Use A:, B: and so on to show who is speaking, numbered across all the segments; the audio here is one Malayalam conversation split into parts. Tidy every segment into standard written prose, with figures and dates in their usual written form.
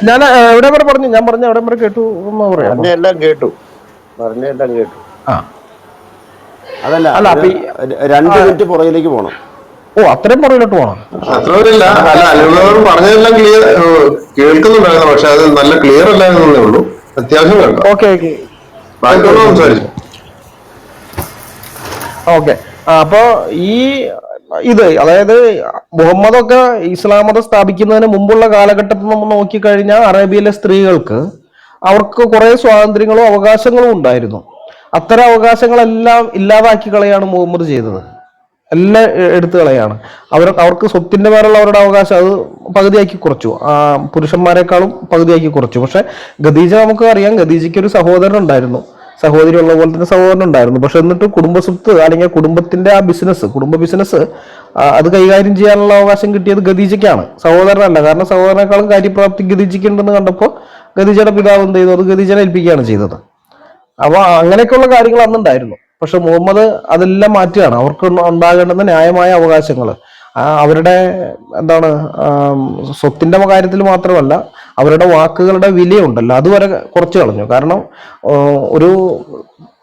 A: ഞാൻ എവിടെ വരെ പറഞ്ഞു? ഞാൻ പറഞ്ഞ എവിടെ വരെ കേട്ടു എന്ന് പറയാം.
B: എല്ലാം കേട്ടു, പറഞ്ഞെല്ലാം കേട്ടു.
C: അതല്ല, അല്ല 2 മിനിറ്റ് പുറകിലേക്ക് പോണം.
A: ഓ, അത്രയും പുറകിലോട്ട് പോകണം?
D: അത്രയില്ല. അല്ല, അലിബാബ പറഞ്ഞതെല്ലാം ക്ലിയർ കേൾക്കുന്നുണ്ടായിരുന്നു, പക്ഷെ അത് നല്ല ക്ലിയർ അല്ലായിരുന്നേ ഉള്ളൂ. അത്യാവശ്യം കേൾക്കാം.
A: ഓക്കെ ഓക്കെ
D: ബാക്കിയുള്ള സംസാരിച്ചു.
A: ഓക്കെ. അപ്പോ ഇത് അതായത് മുഹമ്മദൊക്കെ ഇസ്ലാം മതം സ്ഥാപിക്കുന്നതിന് മുമ്പുള്ള കാലഘട്ടത്തിൽ നമ്മൾ നോക്കിക്കഴിഞ്ഞാൽ അറേബ്യയിലെ സ്ത്രീകൾക്ക് അവർക്ക് കുറെ സ്വാതന്ത്ര്യങ്ങളും അവകാശങ്ങളും ഉണ്ടായിരുന്നു. അത്തരം അവകാശങ്ങളെല്ലാം ഇല്ലാതാക്കി കളയാണ് മുഹമ്മദ് ചെയ്തത്. എല്ലാം എടുത്തു കളയാണ്. അവർക്ക് സ്വത്തിന്റെ പേരുള്ള അവരുടെ അവകാശം അത് പകുതിയാക്കി കുറച്ചു, പുരുഷന്മാരെക്കാളും പകുതിയാക്കി കുറച്ചു. പക്ഷെ ഖദീജ നമുക്ക് അറിയാം, ഖദീജയ്ക്ക് ഒരു സഹോദരൻ ഉണ്ടായിരുന്നു, സഹോദരി ഉള്ള പോലെ തന്നെ സഹോദരൻ ഉണ്ടായിരുന്നു. പക്ഷെ എന്നിട്ട് കുടുംബസ്വത്ത് അല്ലെങ്കിൽ കുടുംബത്തിന്റെ ആ കുടുംബ ബിസിനസ് അത് കൈകാര്യം ചെയ്യാനുള്ള അവകാശം കിട്ടിയത് ഖദീജയ്ക്കാണ്, സഹോദരനല്ല. കാരണം സഹോദരനേക്കാളും കാര്യപ്രാപ്തി ഖദീജയ്ക്ക് ഉണ്ടെന്ന് കണ്ടപ്പോൾ ഖദീജയുടെ പിതാവ് എന്ത് ചെയ്തു? അത് ഖദീജനെ ഏൽപ്പിക്കുകയാണ് ചെയ്തത്. അപ്പൊ അങ്ങനെയൊക്കെയുള്ള കാര്യങ്ങൾ അന്നുണ്ടായിരുന്നു. പക്ഷെ മുഹമ്മദ് അതെല്ലാം മാറ്റുകയാണ്. അവർക്ക് ഉണ്ടാകേണ്ടുന്ന ന്യായമായ അവകാശങ്ങൾ, അവരുടെ സ്വത്തിന്റെ കാര്യത്തിൽ മാത്രമല്ല, അവരുടെ വാക്കുകളുടെ വിലയുണ്ടല്ലോ അതുവരെ കുറച്ച് കളഞ്ഞു. കാരണം ഒരു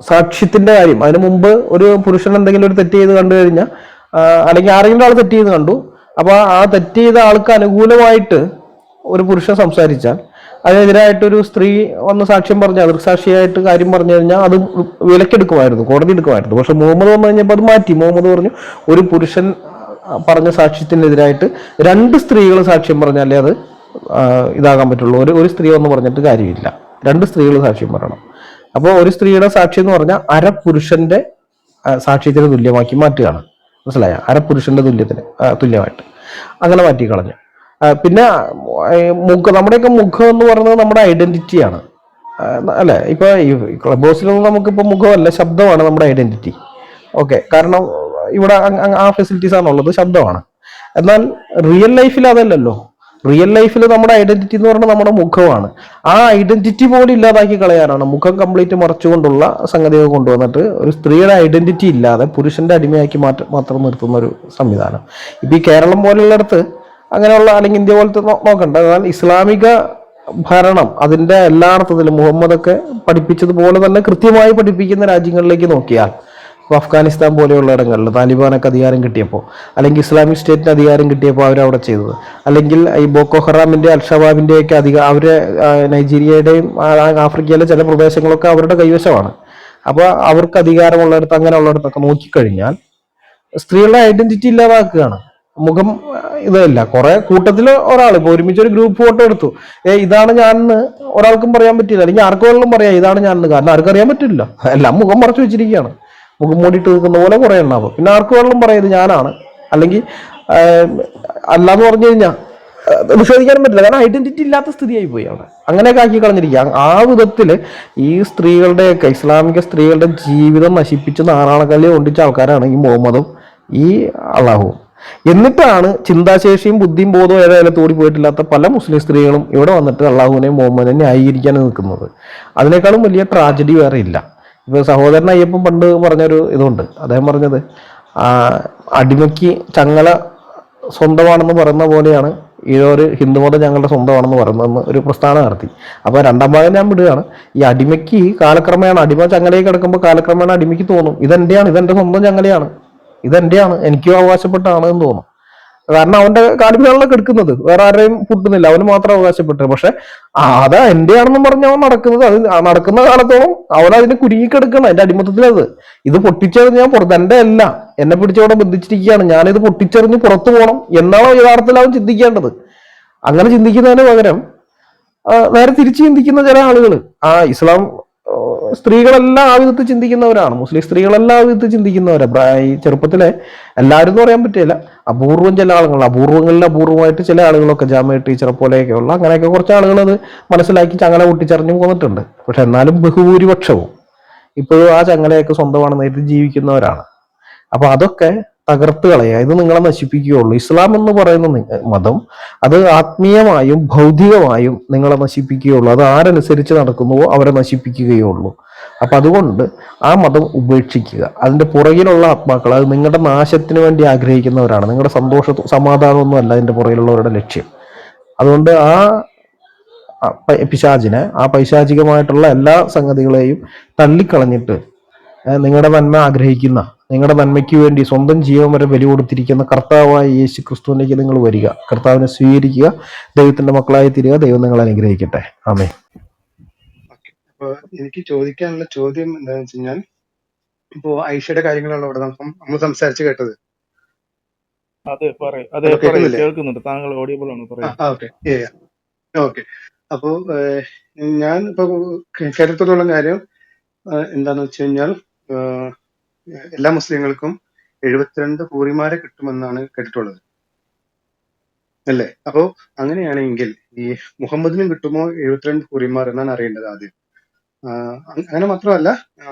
A: സാക്ഷ്യത്തിന്റെ കാര്യം, അതിനു മുമ്പ് ഒരു പുരുഷൻ എന്തെങ്കിലും ഒരു തെറ്റ് ചെയ്ത് കണ്ടു കഴിഞ്ഞാൽ, അല്ലെങ്കിൽ ആരെങ്കിലും ആൾ തെറ്റ് ചെയ്ത് കണ്ടു, അപ്പൊ ആ തെറ്റ് ചെയ്ത ആൾക്ക് അനുകൂലമായിട്ട് ഒരു പുരുഷൻ സംസാരിച്ചാൽ അതിനെതിരായിട്ട് ഒരു സ്ത്രീ വന്ന് സാക്ഷ്യം പറഞ്ഞാൽ, ദൃക്സാക്ഷിയായിട്ട് കാര്യം പറഞ്ഞു കഴിഞ്ഞാൽ അത് വിലക്കെടുക്കുമായിരുന്നു, കോടതി എടുക്കുമായിരുന്നു. പക്ഷെ മുഹമ്മദ് വന്നു കഴിഞ്ഞപ്പോൾ അത് മാറ്റി. മുഹമ്മദ് പറഞ്ഞു, ഒരു പുരുഷൻ പറഞ്ഞ സാക്ഷ്യത്തിനെതിരായിട്ട് 2 സ്ത്രീകൾ സാക്ഷ്യം പറഞ്ഞാലേ അത് ഇതാകാൻ പറ്റുള്ളൂ. ഒരു സ്ത്രീ വന്ന് പറഞ്ഞിട്ട് കാര്യമില്ല, 2 സ്ത്രീകൾ സാക്ഷ്യം പറയണം. അപ്പോൾ ഒരു സ്ത്രീയുടെ സാക്ഷി എന്ന് പറഞ്ഞാൽ അരപുരുഷന്റെ സാക്ഷ്യത്തിന് തുല്യമാക്കി മാറ്റുകയാണ്. മനസ്സിലായ? അരപുരുഷന്റെ തുല്യമായിട്ട് അങ്ങനെ മാറ്റി കളഞ്ഞു. പിന്നെ നമ്മുടെയൊക്കെ മുഖം എന്ന് പറയുന്നത് നമ്മുടെ ഐഡന്റിറ്റിയാണ്, അല്ലെ? ഇപ്പൊ ഈ ക്ലബ് ഹൗസിലൊന്നും നമുക്കിപ്പോ മുഖമല്ല, ശബ്ദമാണ് നമ്മുടെ ഐഡന്റിറ്റി. ഓക്കെ, കാരണം ഇവിടെ ആ ഫെസിലിറ്റീസ് ആണുള്ളത്, ശബ്ദമാണ്. എന്നാൽ റിയൽ ലൈഫിൽ അതല്ലല്ലോ. റിയൽ ലൈഫിൽ നമ്മുടെ ഐഡന്റിറ്റി എന്ന് പറയുന്നത് നമ്മുടെ മുഖമാണ്. ആ ഐഡന്റിറ്റി പോലും ഇല്ലാതാക്കി കളയാനാണ്, മുഖം കംപ്ലീറ്റ് മറച്ചുകൊണ്ടുള്ള സംഗതികൾ കൊണ്ടുവന്നിട്ട് ഒരു സ്ത്രീയുടെ ഐഡന്റിറ്റി ഇല്ലാതെ പുരുഷന്റെ അടിമയാക്കി മാത്രം നിർത്തുന്ന ഒരു സംവിധാനം. ഇപ്പൊ ഈ കേരളം പോലുള്ളിടത്ത് അങ്ങനെയുള്ള, അല്ലെങ്കിൽ ഇന്ത്യ പോലത്തെ നോക്കണ്ട. എന്നാൽ ഇസ്ലാമിക ഭരണം അതിന്റെ എല്ലാ അർത്ഥത്തിലും മുഹമ്മദൊക്കെ പഠിപ്പിച്ചതുപോലെ തന്നെ കൃത്യമായി പഠിപ്പിക്കുന്ന രാജ്യങ്ങളിലേക്ക് നോക്കിയാൽ, അഫ്ഗാനിസ്ഥാൻ പോലെയുള്ള ഇടങ്ങളിൽ താലിബാനൊക്കെ അധികാരം കിട്ടിയപ്പോൾ, അല്ലെങ്കിൽ ഇസ്ലാമിക് സ്റ്റേറ്റിന് അധികാരം കിട്ടിയപ്പോൾ അവരവിടെ ചെയ്തത്, അല്ലെങ്കിൽ ഈ ബോക്കോ ഹറാമിന്റെ അൽഷബാബിന്റെ ഒക്കെ അവരെ നൈജീരിയയുടെയും ആഫ്രിക്കയിലെ ചില പ്രദേശങ്ങളൊക്കെ അവരുടെ കൈവശമാണ്. അപ്പോൾ അവർക്ക് അധികാരമുള്ളിടത്ത് അങ്ങനെയുള്ളിടത്തൊക്കെ നോക്കിക്കഴിഞ്ഞാൽ സ്ത്രീകളുടെ ഐഡന്റിറ്റി ഇല്ലാതാക്കുകയാണ്. മുഖം ഇതല്ല. കുറെ കൂട്ടത്തിൽ ഒരാൾ ഇപ്പൊ ഒരുമിച്ച് ഒരു ഗ്രൂപ്പ് ഫോട്ടോ എടുത്തു, ഇതാണ് ഞാനെന്ന് ഒരാൾക്കും പറയാൻ പറ്റില്ല, അല്ലെങ്കിൽ ആർക്കും വേണമെങ്കിലും പറയാം ഇതാണ് ഞാനെന്ന്. കാരണം ആർക്കും അറിയാൻ പറ്റില്ല, എല്ലാം മുഖം മറച്ചു വെച്ചിരിക്കുകയാണ്. മുഖം മൂടിയിട്ട് നിൽക്കുന്ന പോലെ കുറെ ഉണ്ടാവും. പിന്നെ ആർക്കും വേണമെങ്കിലും പറയാം ഇത് ഞാനാണ്, അല്ലെങ്കിൽ അല്ലാന്ന് പറഞ്ഞു കഴിഞ്ഞാൽ നിഷേധിക്കാനും പറ്റില്ല. കാരണം ഐഡന്റിറ്റി ഇല്ലാത്ത സ്ഥിതിയായി പോയി അവിടെ. അങ്ങനെയൊക്കെ ആക്കി കളഞ്ഞിരിക്കുക. ആ വിധത്തില് ഈ സ്ത്രീകളുടെയൊക്കെ, ഇസ്ലാമിക സ്ത്രീകളുടെ ജീവിതം നശിപ്പിച്ച് നാറാണക്കല്ല് കൊണ്ടിച്ച ആൾക്കാരാണ് ഈ മുഹമ്മദും ഈ അള്ളാഹുവും. എന്നിട്ടാണ് ചിന്താശേഷിയും ബുദ്ധിയും ബോധവും ഏതായാലും തോടി പോയിട്ടില്ലാത്ത പല മുസ്ലിം സ്ത്രീകളും ഇവിടെ വന്നിട്ട് അള്ളാഹുവിനെയും മുഹമ്മദിനെയും ന്യായീകരിക്കാൻ നിൽക്കുന്നത്. അതിനേക്കാളും വലിയ ട്രാജഡി വേറെ ഇല്ല. ഇപ്പൊ സഹോദരൻ അയ്യപ്പൻ പണ്ട് പറഞ്ഞൊരു ഇതുണ്ട്. അദ്ദേഹം പറഞ്ഞത് അടിമയ്ക്ക് ചങ്ങല സ്വന്തമാണെന്ന് പറയുന്ന പോലെയാണ് ഒരു ഹിന്ദുമതം ഞങ്ങളുടെ സ്വന്തമാണെന്ന് പറയുന്നതെന്ന് ഒരു പ്രസ്ഥാനം നടത്തി. അപ്പൊ 2ാം ഭാഗം ഞാൻ വിടുകയാണ്. ഈ അടിമയ്ക്ക് കാലക്രമേണ, അടിമ ചങ്ങലയിൽ കിടക്കുമ്പോൾ കാലക്രമേണ അടിമയ്ക്ക് തോന്നും ഇതെന്റെയാണ്, ഇതെന്റെ സ്വന്തം ചങ്ങലയാണ്, ഇതെന്റെയാണ്, എനിക്കും അവകാശപ്പെട്ടാണ് എന്ന് തോന്നും. കാരണം അവന്റെ കാടിനാണല്ലോ എടുക്കുന്നത്, വേറെ ആരെയും പൊട്ടുന്നില്ല, അവന് മാത്രം അവകാശപ്പെട്ടത്. പക്ഷെ അതാ എന്റെയാണെന്നും പറഞ്ഞ് അവൻ നടക്കുന്നത്, അത് നടക്കുന്ന കാലത്തോളം അവൻ അതിന് കുരുങ്ങിക്കെടുക്കണം, അതിന്റെ അടിമത്തത്തിലത്. ഇത് പൊട്ടിച്ചെറിഞ്ഞ് ഞാൻ പുറത്ത്, എന്റെ അല്ല, എന്നെ പിടിച്ചവിടെ ബന്ധിച്ചിരിക്കുകയാണ്, ഞാനിത് പൊട്ടിച്ചെറിഞ്ഞ് പുറത്തു പോകണം എന്നാണോ യഥാർത്ഥത്തിൽ അവൻ ചിന്തിക്കേണ്ടത്. അങ്ങനെ ചിന്തിക്കുന്നതിന് പകരം നേരെ തിരിച്ച് ചിന്തിക്കുന്ന ചില ആളുകൾ, ഇസ്ലാം സ്ത്രീകളെല്ലാം ആ വിധത്തിൽ ചിന്തിക്കുന്നവരാണ്, മുസ്ലിം സ്ത്രീകളെല്ലാം ആ വിധത്തിൽ ചിന്തിക്കുന്നവരാണ്. ഈ ചെറുപ്പത്തിലെ എല്ലാവരും എന്ന് പറയാൻ പറ്റില്ല, അപൂർവം ചില ആളുകൾ, അപൂർവങ്ങളിൽ അപൂർവമായിട്ട് ചില ആളുകളൊക്കെ, ജാമ്യ ടീച്ചറെ പോലെയൊക്കെയുള്ള അങ്ങനെയൊക്കെ കുറച്ച് ആളുകൾ അത് മനസ്സിലാക്കി ചങ്ങല പൊട്ടിച്ചറിഞ്ഞു പോന്നിട്ടുണ്ട്. പക്ഷെ എന്നാലും ബഹുഭൂരിപക്ഷവും ഇപ്പോഴും ആ ചങ്ങലയൊക്കെ സ്വന്തമാണെന്ന് ജീവിക്കുന്നവരാണ്. അപ്പൊ അതൊക്കെ തകർത്ത് കളയുക, ഇത് നിങ്ങളെ നശിപ്പിക്കുകയുള്ളൂ. ഇസ്ലാം എന്ന് പറയുന്ന മതം അത് ആത്മീയമായും ഭൗതികമായും നിങ്ങളെ നശിപ്പിക്കുകയുള്ളൂ. അത് ആരനുസരിച്ച് നടക്കുന്നുവോ അവരെ നശിപ്പിക്കുകയുള്ളൂ. അപ്പൊ അതുകൊണ്ട് ആ മതം ഉപേക്ഷിക്കുക. അതിന്റെ പുറകിലുള്ള ആത്മാക്കൾ അത് നിങ്ങളുടെ നാശത്തിന് വേണ്ടി ആഗ്രഹിക്കുന്നവരാണ്. നിങ്ങളുടെ സന്തോഷ സമാധാനമൊന്നും അല്ല അതിന്റെ പുറകിലുള്ളവരുടെ ലക്ഷ്യം. അതുകൊണ്ട് പിശാചിനെ, ആ പൈശാചികമായിട്ടുള്ള എല്ലാ സംഗതികളെയും തള്ളിക്കളഞ്ഞിട്ട് നിങ്ങളുടെ നന്മ ആഗ്രഹിക്കുന്ന, നിങ്ങളുടെ നന്മയ്ക്ക് വേണ്ടി സ്വന്തം ജീവൻ വരെ ബലി കൊടുത്തിരിക്കുന്ന കർത്താവായ യേശു ക്രിസ്തുവിലേക്ക് നിങ്ങൾ വരിക, കർത്താവിനെ സ്വീകരിക്കുക, ദൈവത്തിന്റെ മക്കളായി തീരുക. ദൈവം നിങ്ങളെ അനുഗ്രഹിക്കട്ടെ. ആമേൻ.
E: അപ്പൊ എനിക്ക് ചോദിക്കാനുള്ള ചോദ്യം എന്താണെന്ന് വെച്ച് കഴിഞ്ഞാൽ, ഇപ്പോ ഐഷയുടെ കാര്യങ്ങളാണ് ഇവിടെ നമ്മൾ സംസാരിച്ച് കേട്ടത്.
F: അതെ പറയൂ, അതെ
E: ഹലോ,
F: പറയൂ,
E: കേൾക്കുന്നില്ലേ?
F: കേൾക്കുന്നുണ്ട്. താങ്കൾ ഓഡിയബിൾ ആണ്, പറയൂ.
E: ഓക്കെ. ഓക്കെ. അപ്പോ ഞാൻ ഇപ്പൊ കേട്ടിടത്തോളം കാര്യം എന്താന്ന് വെച്ച് കഴിഞ്ഞാൽ, എല്ലാ മുസ്ലിങ്ങൾക്കും 72 ഹൂറിമാരെ കിട്ടുമെന്നാണ് കേട്ടിട്ടുള്ളത്, അല്ലേ? അപ്പോ അങ്ങനെയാണെങ്കിൽ ഈ മുഹമ്മദിനും കിട്ടുമോ 72 ഹൂറിമാർ എന്നാണ് അറിയേണ്ടത് ആദ്യം. അങ്ങനെ മാത്രമല്ല,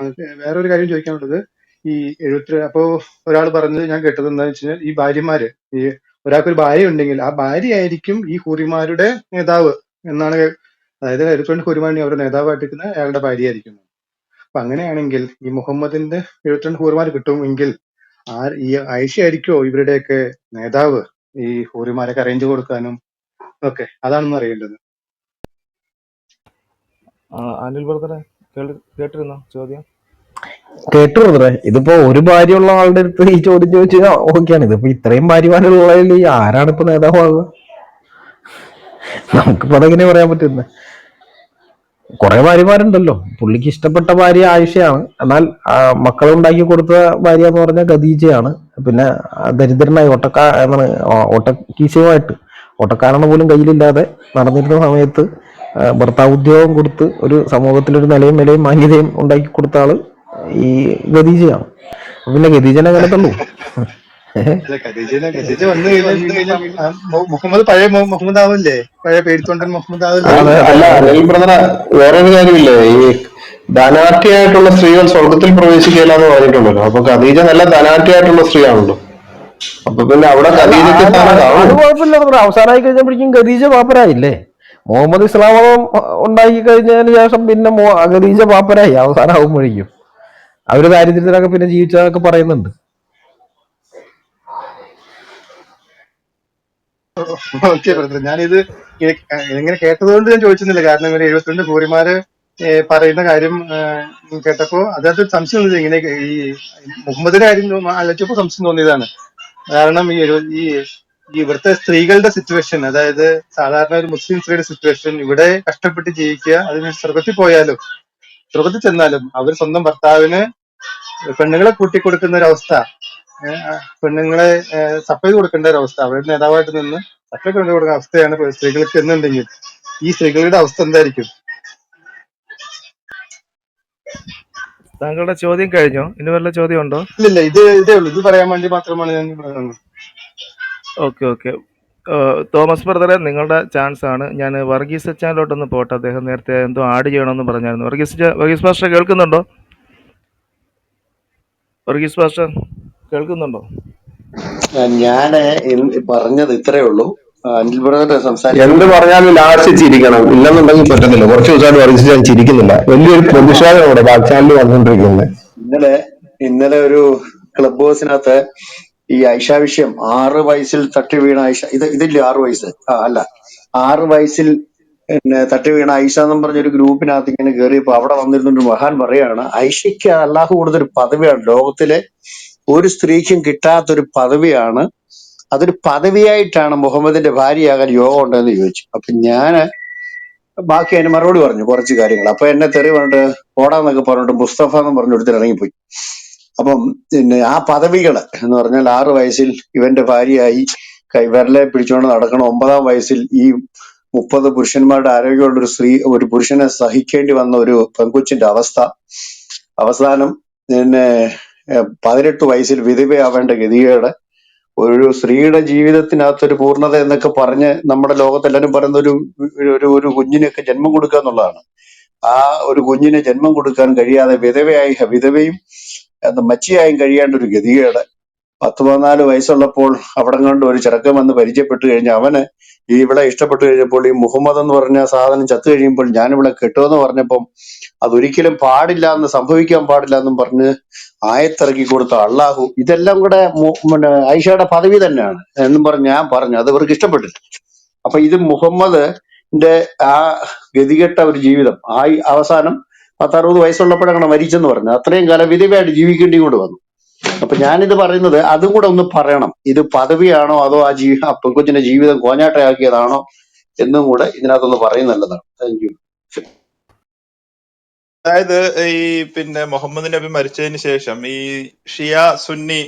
E: വേറൊരു കാര്യം ചോദിക്കാനുള്ളത്, ഈ 72 അപ്പോ ഒരാൾ പറഞ്ഞത് ഞാൻ കേട്ടത് എന്താണെന്ന് വെച്ച് കഴിഞ്ഞാൽ, ഈ ഭാര്യമാര്, ഈ ഒരാൾക്കൊരു ഭാര്യ ഉണ്ടെങ്കിൽ ആ ഭാര്യയായിരിക്കും ഈ ഹൂറിമാരുടെ നേതാവ് എന്നാണ്. അതായത് 72 ഹൂറിമാരിനെ അവരുടെ നേതാവായിട്ടിരിക്കുന്ന അയാളുടെ ഭാര്യയായിരിക്കും. അപ്പൊ അങ്ങനെയാണെങ്കിൽ ഈ മുഹമ്മദിന്റെ 72 ഹൂറിമാർ കിട്ടുമെങ്കിൽ ഈ ആയിഷ ആയിരിക്കോ ഇവരുടെയൊക്കെ നേതാവ്, ഈ ഹൂറിമാരൊക്കെ അറേഞ്ച് കൊടുക്കാനും ഒക്കെ? അതാണെന്ന് അറിയേണ്ടത്.
F: അനിൽ ബ്രദറെ, കേട്ടിരുന്നോ ചോദ്യം?
A: കേട്ടു ബ്രദറെ. ഇതിപ്പോ ഒരു ഭാര്യയുള്ള ആളുടെ അടുത്ത് ഈ ചോദ്യം ചോദിച്ചാൽ ഓക്കെയാണ്. ഇതിപ്പോ ഇത്രയും ഭാര്യമാരുള്ളതിൽ ആരാണ് ഇപ്പൊ നേതാവാകുക? നമുക്കിപ്പോ അതെങ്ങനെ പറയാൻ പറ്റുന്നത്? കുറെ ഭാര്യമാരുണ്ടല്ലോ. പുള്ളിക്ക് ഇഷ്ടപ്പെട്ട ഭാര്യ ആയിഷയാണ്. എന്നാൽ മക്കളുണ്ടാക്കി കൊടുത്ത ഭാര്യ എന്ന് പറഞ്ഞാൽ ഖദീജയാണ്. പിന്നെ ദരിദ്രനായി ഓട്ടക്കീശയുമായിട്ട്, ഓട്ടക്കാരന് പോലും കയ്യിലില്ലാതെ നടന്നിരുന്ന സമയത്ത് ഭർത്താവ് ഉദ്യോഗം കൊടുത്ത് ഒരു സമൂഹത്തിലൊരു നിലയും വിലയും മാന്യതയും ഉണ്ടാക്കി കൊടുത്ത ആള് ഈ ഖദീജയാണ്. പിന്നെ ഖദീജനെ അങ്ങനെ തള്ളൂ?
E: അല്ല, ഖദീജ വന്നു കഴിഞ്ഞാൽ പിന്നെ മുഹമ്മദ് പഴയ മുഹമ്മദ് ആവില്ലേ? പഴയ പേടിത്തൊണ്ടൻ മുഹമ്മദ് ആവില്ലേ?
A: അതെ അതെ
D: അല്ല,
A: അതെ.
D: അനിൽ ബ്രദറെ, വേറൊരു കാര്യമില്ലേ, ഈ ധനാഢ്യയായിട്ടുള്ള സ്ത്രീകൾ സ്വർഗത്തിൽ പ്രവേശിക്കില്ല എന്ന് പറഞ്ഞിട്ടുണ്ടല്ലോ. അപ്പൊ ഖദീജ നല്ല ധനാഢ്യയായിട്ടുള്ള സ്ത്രീയാണല്ലോ. അപ്പൊ പിന്നെ അവിടെ
A: അല്ല,
D: ഖദീജയ്ക്ക്
A: അത്
D: സ്ഥാനം
A: അത് അത്
D: കാണും.
A: കുഴപ്പമില്ല ബ്രദറെ. അവസാനമായി കഴിഞ്ഞപ്പോഴേക്കും ഖദീജ പാപ്പരായില്ലേ? മുഹമ്മദ് ഇസ്ലാം മതം ഉണ്ടാക്കി കഴിഞ്ഞതിന് ശേഷം പിന്നെ ഖദീജ പാപ്പരായി അവസാനം ആകുമ്പോഴേക്കും. അവര് ദാരിദ്ര്യത്തിലൊക്കെ പിന്നെ ജീവിച്ചതൊക്കെ പറയുന്നുണ്ട്.
E: ഓക്കെ ബ്രദർ, ഞാനിത് ഇങ്ങനെ കേട്ടതുകൊണ്ട് ഞാൻ ചോദിച്ചിരുന്നില്ല. കാരണം ഇവര് 72 ഹൂറിമാര് പറയുന്ന കാര്യം കേട്ടപ്പോ അതിനകത്ത് സംശയം തോന്നിയത്, ഇങ്ങനെ ഈ മുഹമ്മദിന്റെ കാര്യം ആലോചിച്ചപ്പോ സംശയം തോന്നിയതാണ്. കാരണം ഈ ഇവിടുത്തെ സ്ത്രീകളുടെ സിറ്റുവേഷൻ, അതായത് സാധാരണ ഒരു മുസ്ലിം സ്ത്രീയുടെ സിറ്റുവേഷൻ, ഇവിടെ കഷ്ടപ്പെട്ട് ജീവിക്കുക, അതിന് സ്വർഗത്തിൽ ചെന്നാലും അവർ സ്വന്തം ഭർത്താവിന് പെണ്ണുങ്ങളെ കൂട്ടിക്കൊടുക്കുന്ന ഒരു അവസ്ഥ, പെണ്ണുങ്ങളെ സപ്ലൈ കൊടുക്കേണ്ട ഒരു അവസ്ഥ, അവരുടെ നേതാവായിട്ട് നിന്ന് സപ്ലൈ കൊണ്ടു കൊടുക്കുന്ന അവസ്ഥയാണ് സ്ത്രീകൾക്ക് എന്നുണ്ടെങ്കിൽ ഈ സ്ത്രീകളുടെ അവസ്ഥ എന്തായിരിക്കും?
F: താങ്കളുടെ ചോദ്യം കഴിഞ്ഞോ? ഇനി വല്ല ചോദ്യം ഉണ്ടോ?
E: ഇല്ലില്ല, ഇതേ ഉള്ളൂ. ഇത് പറയാൻ വേണ്ടി മാത്രമാണ് ഞാൻ പറയുന്നത്.
F: ഓക്കെ. തോമസ് ബ്രദറെ, നിങ്ങളുടെ ചാൻസ് ആണ്. ഞാൻ വർഗീസ് അച്ചാനിലോട്ടൊന്ന് പോട്ടെ. അദ്ദേഹം നേരത്തെ എന്തോ ആഡ് ചെയ്യണമെന്ന് പറഞ്ഞായിരുന്നു. വർഗീസ് പാസ്റ്റർ കേൾക്കുന്നുണ്ടോ? വർഗീസ് പാസ്റ്റർ കേൾക്കുന്നുണ്ടോ?
C: ഞാന് പറഞ്ഞത് ഇത്രേ ഉള്ളൂ. അനിൽ ബ്രദർ
D: എന്ത്
C: സംസാരിച്ചോണ്ട്
D: പറഞ്ഞാലും ലാസ്റ്റ് ചിരിക്കണം, ഇല്ലെന്നുണ്ടെങ്കിൽ പറ്റത്തില്ല. കുറച്ച് ദിവസമായിട്ട് വർഗീസ് ഞാൻ ചിരിക്കുന്നില്ല. വലിയൊരു പ്രതിഷേധം ഇവിടെ ബാക്ക് ചാനലിൽ വന്നുകൊണ്ടിരിക്കുന്നത്.
C: ഇന്നലെ ഒരു ക്ലബ് ഹൗസിനകത്ത് ഈ ഐഷ വിഷയം, 6 വയസ്സിൽ തട്ടി വീണ ഐഷ, ഇതില്ലേ 6 വയസ്സ്, അല്ല, 6 വയസ്സിൽ പിന്നെ തട്ടി വീണ ഐഷ എന്നും പറഞ്ഞൊരു ഗ്രൂപ്പിനകത്ത് ഇങ്ങനെ കയറിയപ്പോ അവിടെ വന്നിരുന്നൊരു മഹാൻ പറയാണ്, ഐഷയ്ക്ക് അല്ലാഹു കൊടുത്തൊരു പദവിയാണ്, ലോകത്തിലെ ഒരു സ്ത്രീക്കും കിട്ടാത്തൊരു പദവിയാണ്, അതൊരു പദവിയായിട്ടാണ് മുഹമ്മദിന്റെ ഭാര്യയാകാൻ യോഗം ഉണ്ടെന്ന് ചോദിച്ചു. അപ്പൊ ഞാന് ബാക്കി അതിന് മറുപടി പറഞ്ഞു കുറച്ച് കാര്യങ്ങൾ. അപ്പൊ എന്നെ തെറി പറഞ്ഞിട്ട് പോടാന്നൊക്കെ പറഞ്ഞിട്ട് മുസ്തഫ എന്ന് പറഞ്ഞ ഒരുത്തർ ഇറങ്ങിപ്പോയി. അപ്പം പിന്നെ ആ പദവികള് എന്ന് പറഞ്ഞാൽ 6 വയസ്സിൽ ഇവന്റെ ഭാര്യയായി വിരലെ പിടിച്ചുകൊണ്ട് നടക്കണം, 9-ാം വയസ്സിൽ ഈ 30 പുരുഷന്മാരുടെ ആരോഗ്യമുള്ള ഒരു പുരുഷനെ സഹിക്കേണ്ടി വന്ന ഒരു പെൺകൊച്ചിന്റെ അവസ്ഥ, അവസാനം പിന്നെ 18 വയസ്സിൽ വിധവയാവേണ്ട ഗതികേട്, ഒരു സ്ത്രീയുടെ ജീവിതത്തിനകത്തൊരു പൂർണ്ണത എന്നൊക്കെ പറഞ്ഞ് നമ്മുടെ ലോകത്തെല്ലാരും പറയുന്ന ഒരു കുഞ്ഞിനൊക്കെ ജന്മം കൊടുക്കുക എന്നുള്ളതാണ്. ആ ഒരു കുഞ്ഞിനെ ജന്മം കൊടുക്കാൻ കഴിയാതെ വിധവയും മച്ചിയായും കഴിയേണ്ട ഒരു ഗതികേട്, 14 വയസ്സുള്ളപ്പോൾ അവിടെ കണ്ട് ഒരു ചെറുക്കൻ വന്ന് പരിചയപ്പെട്ട് കഴിഞ്ഞ് അവന് ഇവിടെ ഇഷ്ടപ്പെട്ടു കഴിഞ്ഞപ്പോൾ ഈ മുഹമ്മദ് എന്ന് പറഞ്ഞ സാധനം ചത്തു കഴിയുമ്പോൾ ഞാനിവിടെ കെട്ടുമെന്ന് പറഞ്ഞപ്പം അതൊരിക്കലും പാടില്ല എന്ന്, സംഭവിക്കാൻ പാടില്ല എന്നും പറഞ്ഞ് ആയത്തിറക്കി കൊടുത്ത അള്ളാഹു, ഇതെല്ലാം കൂടെ ഐഷയുടെ പദവി തന്നെയാണ് എന്നും പറഞ്ഞ് ഞാൻ പറഞ്ഞു. അത് ഇവർക്ക് ഇഷ്ടപ്പെട്ടില്ല. അപ്പൊ ഇത് മുഹമ്മദിന്റെ ആ ഗതികെട്ട ഒരു ജീവിതം അവസാനം 60 വയസ്സുള്ളപ്പോഴാണ് മരിച്ചെന്ന് പറഞ്ഞത്. അത്രയും കാലം വിധവയായിട്ട് ജീവിക്കേണ്ടി കൊണ്ട് വന്നു. അപ്പൊ ഞാനിത് പറയുന്നത് അതും കൂടെ ഒന്ന് പറയണം. ഇത് പദവിയാണോ അതോ ആ പെൺകൊച്ചിന്റെ ജീവിതം കോഞ്ഞാട്ടയാക്കിയതാണോ എന്നും കൂടെ ഇതിനകത്തൊന്ന് പറയുന്നത് നല്ലതാണ്. Thank you.
G: അതായത് ഈ മുഹമ്മദ് നബി മരിച്ചതിന് ശേഷം ഈ ഷിയ സുന്നി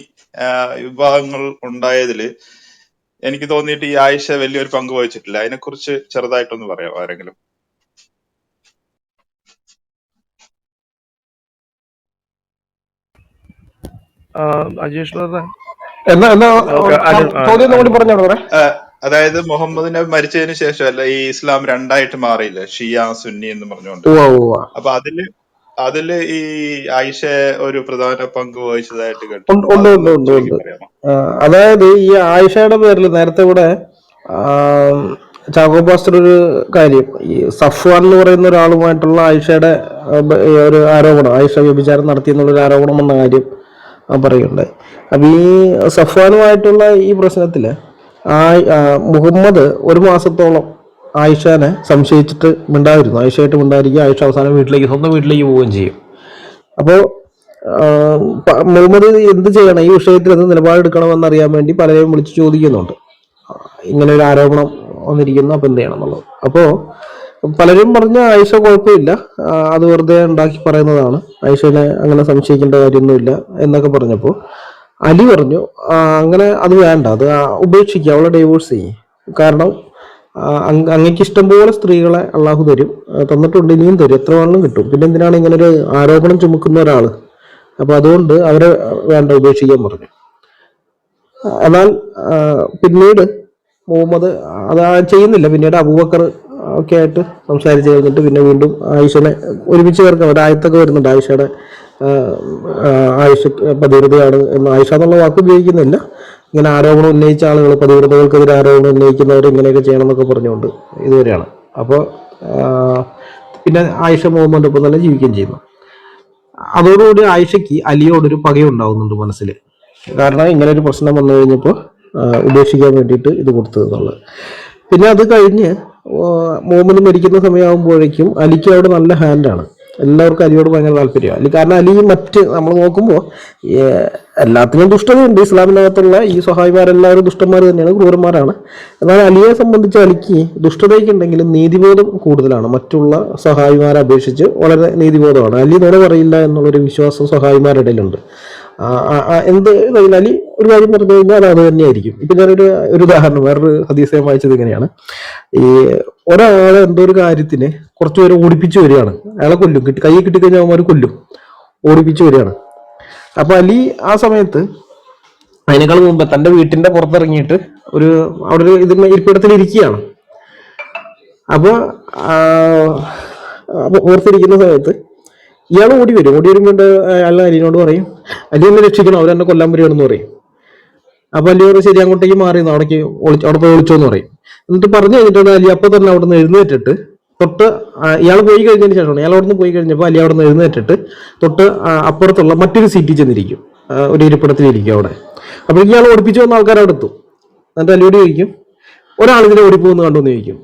G: വിഭാഗങ്ങൾ ഉണ്ടായതില് എനിക്ക് തോന്നിയിട്ട് ഈ ആയിഷ വലിയൊരു പങ്ക് വഹിച്ചിട്ടില്ല. അതിനെക്കുറിച്ച് ചെറുതായിട്ടൊന്ന് പറയാം ആരെങ്കിലും.
F: അജീഷ് ബ്രദറെ
A: എന്നാ
F: ഓക്കെ
A: ചോദ്യം ഒന്നും കൂടി പറഞ്ഞോ ബ്രദറെ.
G: അതായത് മുഹമ്മദ് നബി മരിച്ചതിന് ശേഷം അല്ല ഈ ഇസ്ലാം രണ്ടായിട്ട് മാറിയില്ലേ, ഷിയ സുന്നി എന്ന് പറഞ്ഞുകൊണ്ട്. അപ്പൊ അതില് ഈ ആയിഷ ഒരു പ്രധാന പങ്ക് വഹിച്ചതായിട്ട് കേട്ടിട്ടുണ്ട്. അതൊന്ന് ചുരുക്കി പറയാമോ?
A: അതായത് ഈ ആയിഷയുടെ പേരിൽ നേരത്തെ ഇവിടെ ചാക്കോ പാസ്റ്റർ ഒരു കാര്യം, ഈ സഫ്വാൻ എന്ന് പറയുന്ന ഒരാളുമായിട്ടുള്ള ആയിഷയുടെ ഒരു ആരോപണം, ആയിഷ വ്യഭിചാരം നടത്തി എന്നുള്ളൊരു ആരോപണം വന്ന കാര്യം പറയുന്നുണ്ട്. അപ്പൊ ഈ സഫ്വാനുമായിട്ടുള്ള ഈ പ്രശ്നത്തില് മുഹമ്മദ് ഒരു മാസത്തോളം ആയിഷാനെ സംശയിച്ചിട്ട് മിണ്ടായിരുന്നു. ആയിഷയായിട്ട് മിണ്ടായിരിക്കും. ആയിഷ അവസാനം സ്വന്തം വീട്ടിലേക്ക് പോവുകയും ചെയ്യും. അപ്പോൾ മുഹമ്മദ് എന്ത് ചെയ്യണം, ഈ വിഷയത്തിൽ എന്ത് നിലപാടെടുക്കണമെന്ന് അറിയാൻ വേണ്ടി പലരെയും വിളിച്ച് ചോദിക്കുന്നുണ്ട്. ഇങ്ങനെ ഒരു ആരോപണം വന്നിരിക്കുന്നു, അപ്പൊ എന്ത് ചെയ്യണം എന്നുള്ളത്. അപ്പോൾ പലരും പറഞ്ഞ ആയിഷ കുഴപ്പമില്ല, അത് വെറുതെ ഉണ്ടാക്കി പറയുന്നതാണ്, ആയിഷനെ അങ്ങനെ സംശയിക്കേണ്ട കാര്യമൊന്നുമില്ല എന്നൊക്കെ പറഞ്ഞപ്പോൾ അലി പറഞ്ഞു അങ്ങനെ അത് വേണ്ട, അത് ഉപേക്ഷിക്കുക, അവളെ ഡൈവോഴ്സ് ചെയ്യും. കാരണം അങ്ങക്ക് ഇഷ്ടംപോലെ സ്ത്രീകളെ അള്ളാഹു തരും, തന്നിട്ടുണ്ട്, ഇനിയും തരും, എത്ര വേണമെങ്കിലും കിട്ടും. പിന്നെ എന്തിനാണ് ഇങ്ങനെ ഒരു ആരോപണം ചുമക്കുന്ന ഒരാള്? അപ്പൊ അതുകൊണ്ട് അവരെ വേണ്ട, ഉപേക്ഷിക്കാൻ പറഞ്ഞു. എന്നാൽ പിന്നീട് മുഹമ്മദ് അത് ചെയ്യുന്നില്ല. പിന്നീട് അബൂബക്കർ ഒക്കെ ആയിട്ട് സംസാരിച്ച് കഴിഞ്ഞിട്ട് പിന്നെ വീണ്ടും ആയിഷനെ ഒരുമിച്ച് ചേർക്കാം. ഒരു ആയത്തൊക്കെ വരുന്നുണ്ട് ആയിഷയുടെ ആയിഷ പതിവ്രതയാണ് എന്ന്. ആയിഷ എന്നുള്ള വാക്ക് ഉപയോഗിക്കുന്നില്ല. ഇങ്ങനെ ആരോപണം ഉന്നയിച്ച ആളുകൾ, പതിവ്രതകൾക്കെതിരെ ആരോപണം ഉന്നയിക്കുന്നവർ ഇങ്ങനെയൊക്കെ ചെയ്യണം എന്നൊക്കെ പറഞ്ഞുകൊണ്ട് ഇതുവരെയാണ്. അപ്പോൾ പിന്നെ ആയിഷ മുഹമ്മദ് ഒപ്പം തന്നെ ജീവിക്കുകയും ചെയ്യുന്നു. അതോടുകൂടി ആയിഷയ്ക്ക് അലിയോടൊരു പകയുണ്ടാവുന്നുണ്ട് മനസ്സിൽ. കാരണം ഇങ്ങനെ ഒരു പ്രശ്നം വന്നു കഴിഞ്ഞപ്പോൾ ഉപേക്ഷിക്കാൻ വേണ്ടിയിട്ട് ഇത് കൊടുത്തതെന്നുള്ളത്. പിന്നെ അത് കഴിഞ്ഞ് മുഹമ്മദ് മരിക്കുന്ന സമയമാകുമ്പോഴേക്കും അലിക്ക് അവിടെ നല്ല ഹാൻഡാണ്. എല്ലാവർക്കും അലിയോട് ഭയങ്കര താല്പര്യമാണ്. അലി കാരണം അലി നമ്മൾ നോക്കുമ്പോൾ എല്ലാത്തിനും ദുഷ്ടതയുണ്ട്. ഇസ്ലാമിനകത്തുള്ള ഈ സഹായിമാരെല്ലാവരും ദുഷ്ടന്മാർ തന്നെയാണ്, ക്രൂരന്മാരാണ്. എന്നാൽ അലിയെ സംബന്ധിച്ച് അലിക്ക് ദുഷ്ടതയ്ക്കുണ്ടെങ്കിലും നീതിബോധം കൂടുതലാണ്. മറ്റുള്ള സഹായിമാരെ അപേക്ഷിച്ച് വളരെ നീതിബോധമാണ്. അലി നുണ പറയില്ല എന്നുള്ളൊരു വിശ്വാസം സഹായിമാരുടെ ഇടയിലുണ്ട്. എന്ത് അലി ഒരു കാര്യം പറഞ്ഞു കഴിഞ്ഞാൽ അത് തന്നെയായിരിക്കും. ഇപ്പൊ ഞാനൊരു ഉദാഹരണം, വേറൊരു ഹദീസ് ഞാൻ വായിച്ചത് ഇങ്ങനെയാണ്. ഈ ഒരാളെ എന്തോ ഒരു കാര്യത്തിന് കുറച്ച് പേര് ഓടിപ്പിച്ചു വരികയാണ്, അയാളെ കൊല്ലും, കൈ കിട്ടിക്കഴിഞ്ഞാൽ അവന്മാർ കൊല്ലും, ഓടിപ്പിച്ചു വരികയാണ്. അപ്പൊ അലി ആ സമയത്ത് അതിനേക്കാൾ മുമ്പ് തന്റെ വീട്ടിന്റെ പുറത്തിറങ്ങിയിട്ട് അവിടെ ഒരു ഇരിപ്പിടത്തിൽ ഇരിക്കുകയാണ്. അപ്പൊ ഓർത്തിരിക്കുന്ന സമയത്ത് ഇയാൾ ഓടി വരുമ്പോൾ അയാൾ അലിനോട് പറയും, അലി എന്നെ രക്ഷിക്കണം, അവരെന്നെ കൊല്ലാൻ വരികയാണെന്ന് പറയും. അപ്പൊ അലി പറയും ശരി, അങ്ങോട്ടേക്ക് മാറി അവിടെ പോയി വിളിച്ചോന്ന് പറയും. എന്നിട്ട് പറഞ്ഞു കഴിഞ്ഞിട്ടാണ് അലി അപ്പൊ തന്നെ അവിടെ നിന്ന് എഴുന്നേറ്റിട്ട് ഇയാൾ പോയി കഴിഞ്ഞതിന് ശേഷമാണ്, ഇയാൾ അവിടെ നിന്ന് പോയി കഴിഞ്ഞപ്പോൾ അലി അവിടെ നിന്ന് എഴുന്നേറ്റിട്ട് അപ്പുറത്തുള്ള മറ്റൊരു സീറ്റിൽ ചെന്നിരിക്കും, ഒരു ഇരിപ്പിടത്തിലിരിക്കും അവിടെ. അപ്പൊ ഇയാൾ ഓടിപ്പിച്ചു വന്ന ആൾക്കാർ അവിടെ എത്തും. എന്നിട്ട് അലിയോട് ചോദിക്കും, ഒരാളിതിനെ ഓടിപ്പോന്ന് കണ്ടു എന്ന് ചോദിക്കും.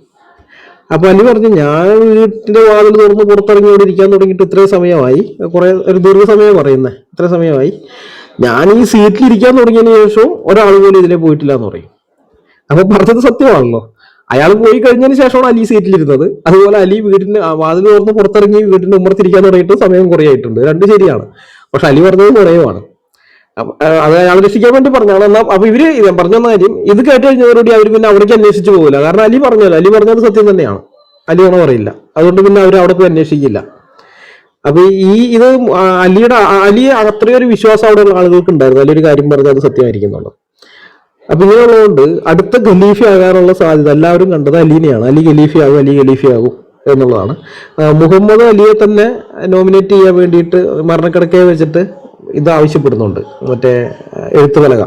A: അപ്പൊ അലി പറഞ്ഞു, ഞാൻ വീട്ടിന്റെ വാതിൽ തുറന്ന് പുറത്തിറങ്ങി ഇവിടെ ഇരിക്കാൻ തുടങ്ങിയിട്ട് ഇത്രയും സമയമായി, ഒരു ദീർഘസമയം പറയുന്നത്, ഇത്ര സമയമായി, ഞാൻ ഈ സീറ്റിൽ ഇരിക്കാൻ തുടങ്ങിയതിന് ശേഷവും ഒരാൾ പോലും ഇതിലെ പോയിട്ടില്ല എന്ന് പറയും. അപ്പൊ പറഞ്ഞത് സത്യമാണല്ലോ. അയാൾ പോയി കഴിഞ്ഞതിന് ശേഷമാണ് അലി സീറ്റിലിരുന്നത്. അതുപോലെ അലി വീടിന്റെ വാതിൽ തുറന്ന് പുറത്തിറങ്ങി വീടിന്റെ ഉമ്മറത്തിരിക്കാൻ തുടങ്ങിയിട്ട് സമയം കുറേ ആയിട്ടുണ്ട്. രണ്ട് ശരിയാണ്. പക്ഷെ അലി പറഞ്ഞത് കുറയുമാണ്. അത് അയാൾ രക്ഷിക്കാൻ വേണ്ടി പറഞ്ഞാണ്. എന്നാൽ അപ്പൊ ഇവര് പറഞ്ഞ കാര്യം ഇത് കേട്ട് കഴിഞ്ഞവരോട് അവർ പിന്നെ അവിടേക്ക് അന്വേഷിച്ചു പോകില്ല. കാരണം അലി പറഞ്ഞത് സത്യം തന്നെയാണ്, അലി ഒന്നും പറയില്ല. അതുകൊണ്ട് പിന്നെ അവർ അവിടെ പോയി അന്വേഷിക്കില്ല. അപ്പൊ ഇത് അലി അത്രയൊരു വിശ്വാസം അവിടെ ആളുകൾക്ക് ഉണ്ടായിരുന്നു, അലി ഒരു കാര്യം പറഞ്ഞാൽ അത് സത്യമായിരിക്കുന്നുള്ളത്. അപ്പൊ ഇങ്ങനെയുള്ളതുകൊണ്ട് അടുത്ത ഖലീഫ ആകാനുള്ള സാധ്യത എല്ലാവരും കണ്ടത് അലീനെയാണ്. അലി ഖലീഫയാകും എന്നുള്ളതാണ്. മുഹമ്മദ് അലിയെ തന്നെ നോമിനേറ്റ് ചെയ്യാൻ വേണ്ടിയിട്ട് മരണക്കിടക്കയെ വെച്ചിട്ട് ഇത് ആവശ്യപ്പെടുന്നുണ്ട്, മറ്റേ എഴുത്തുപലക.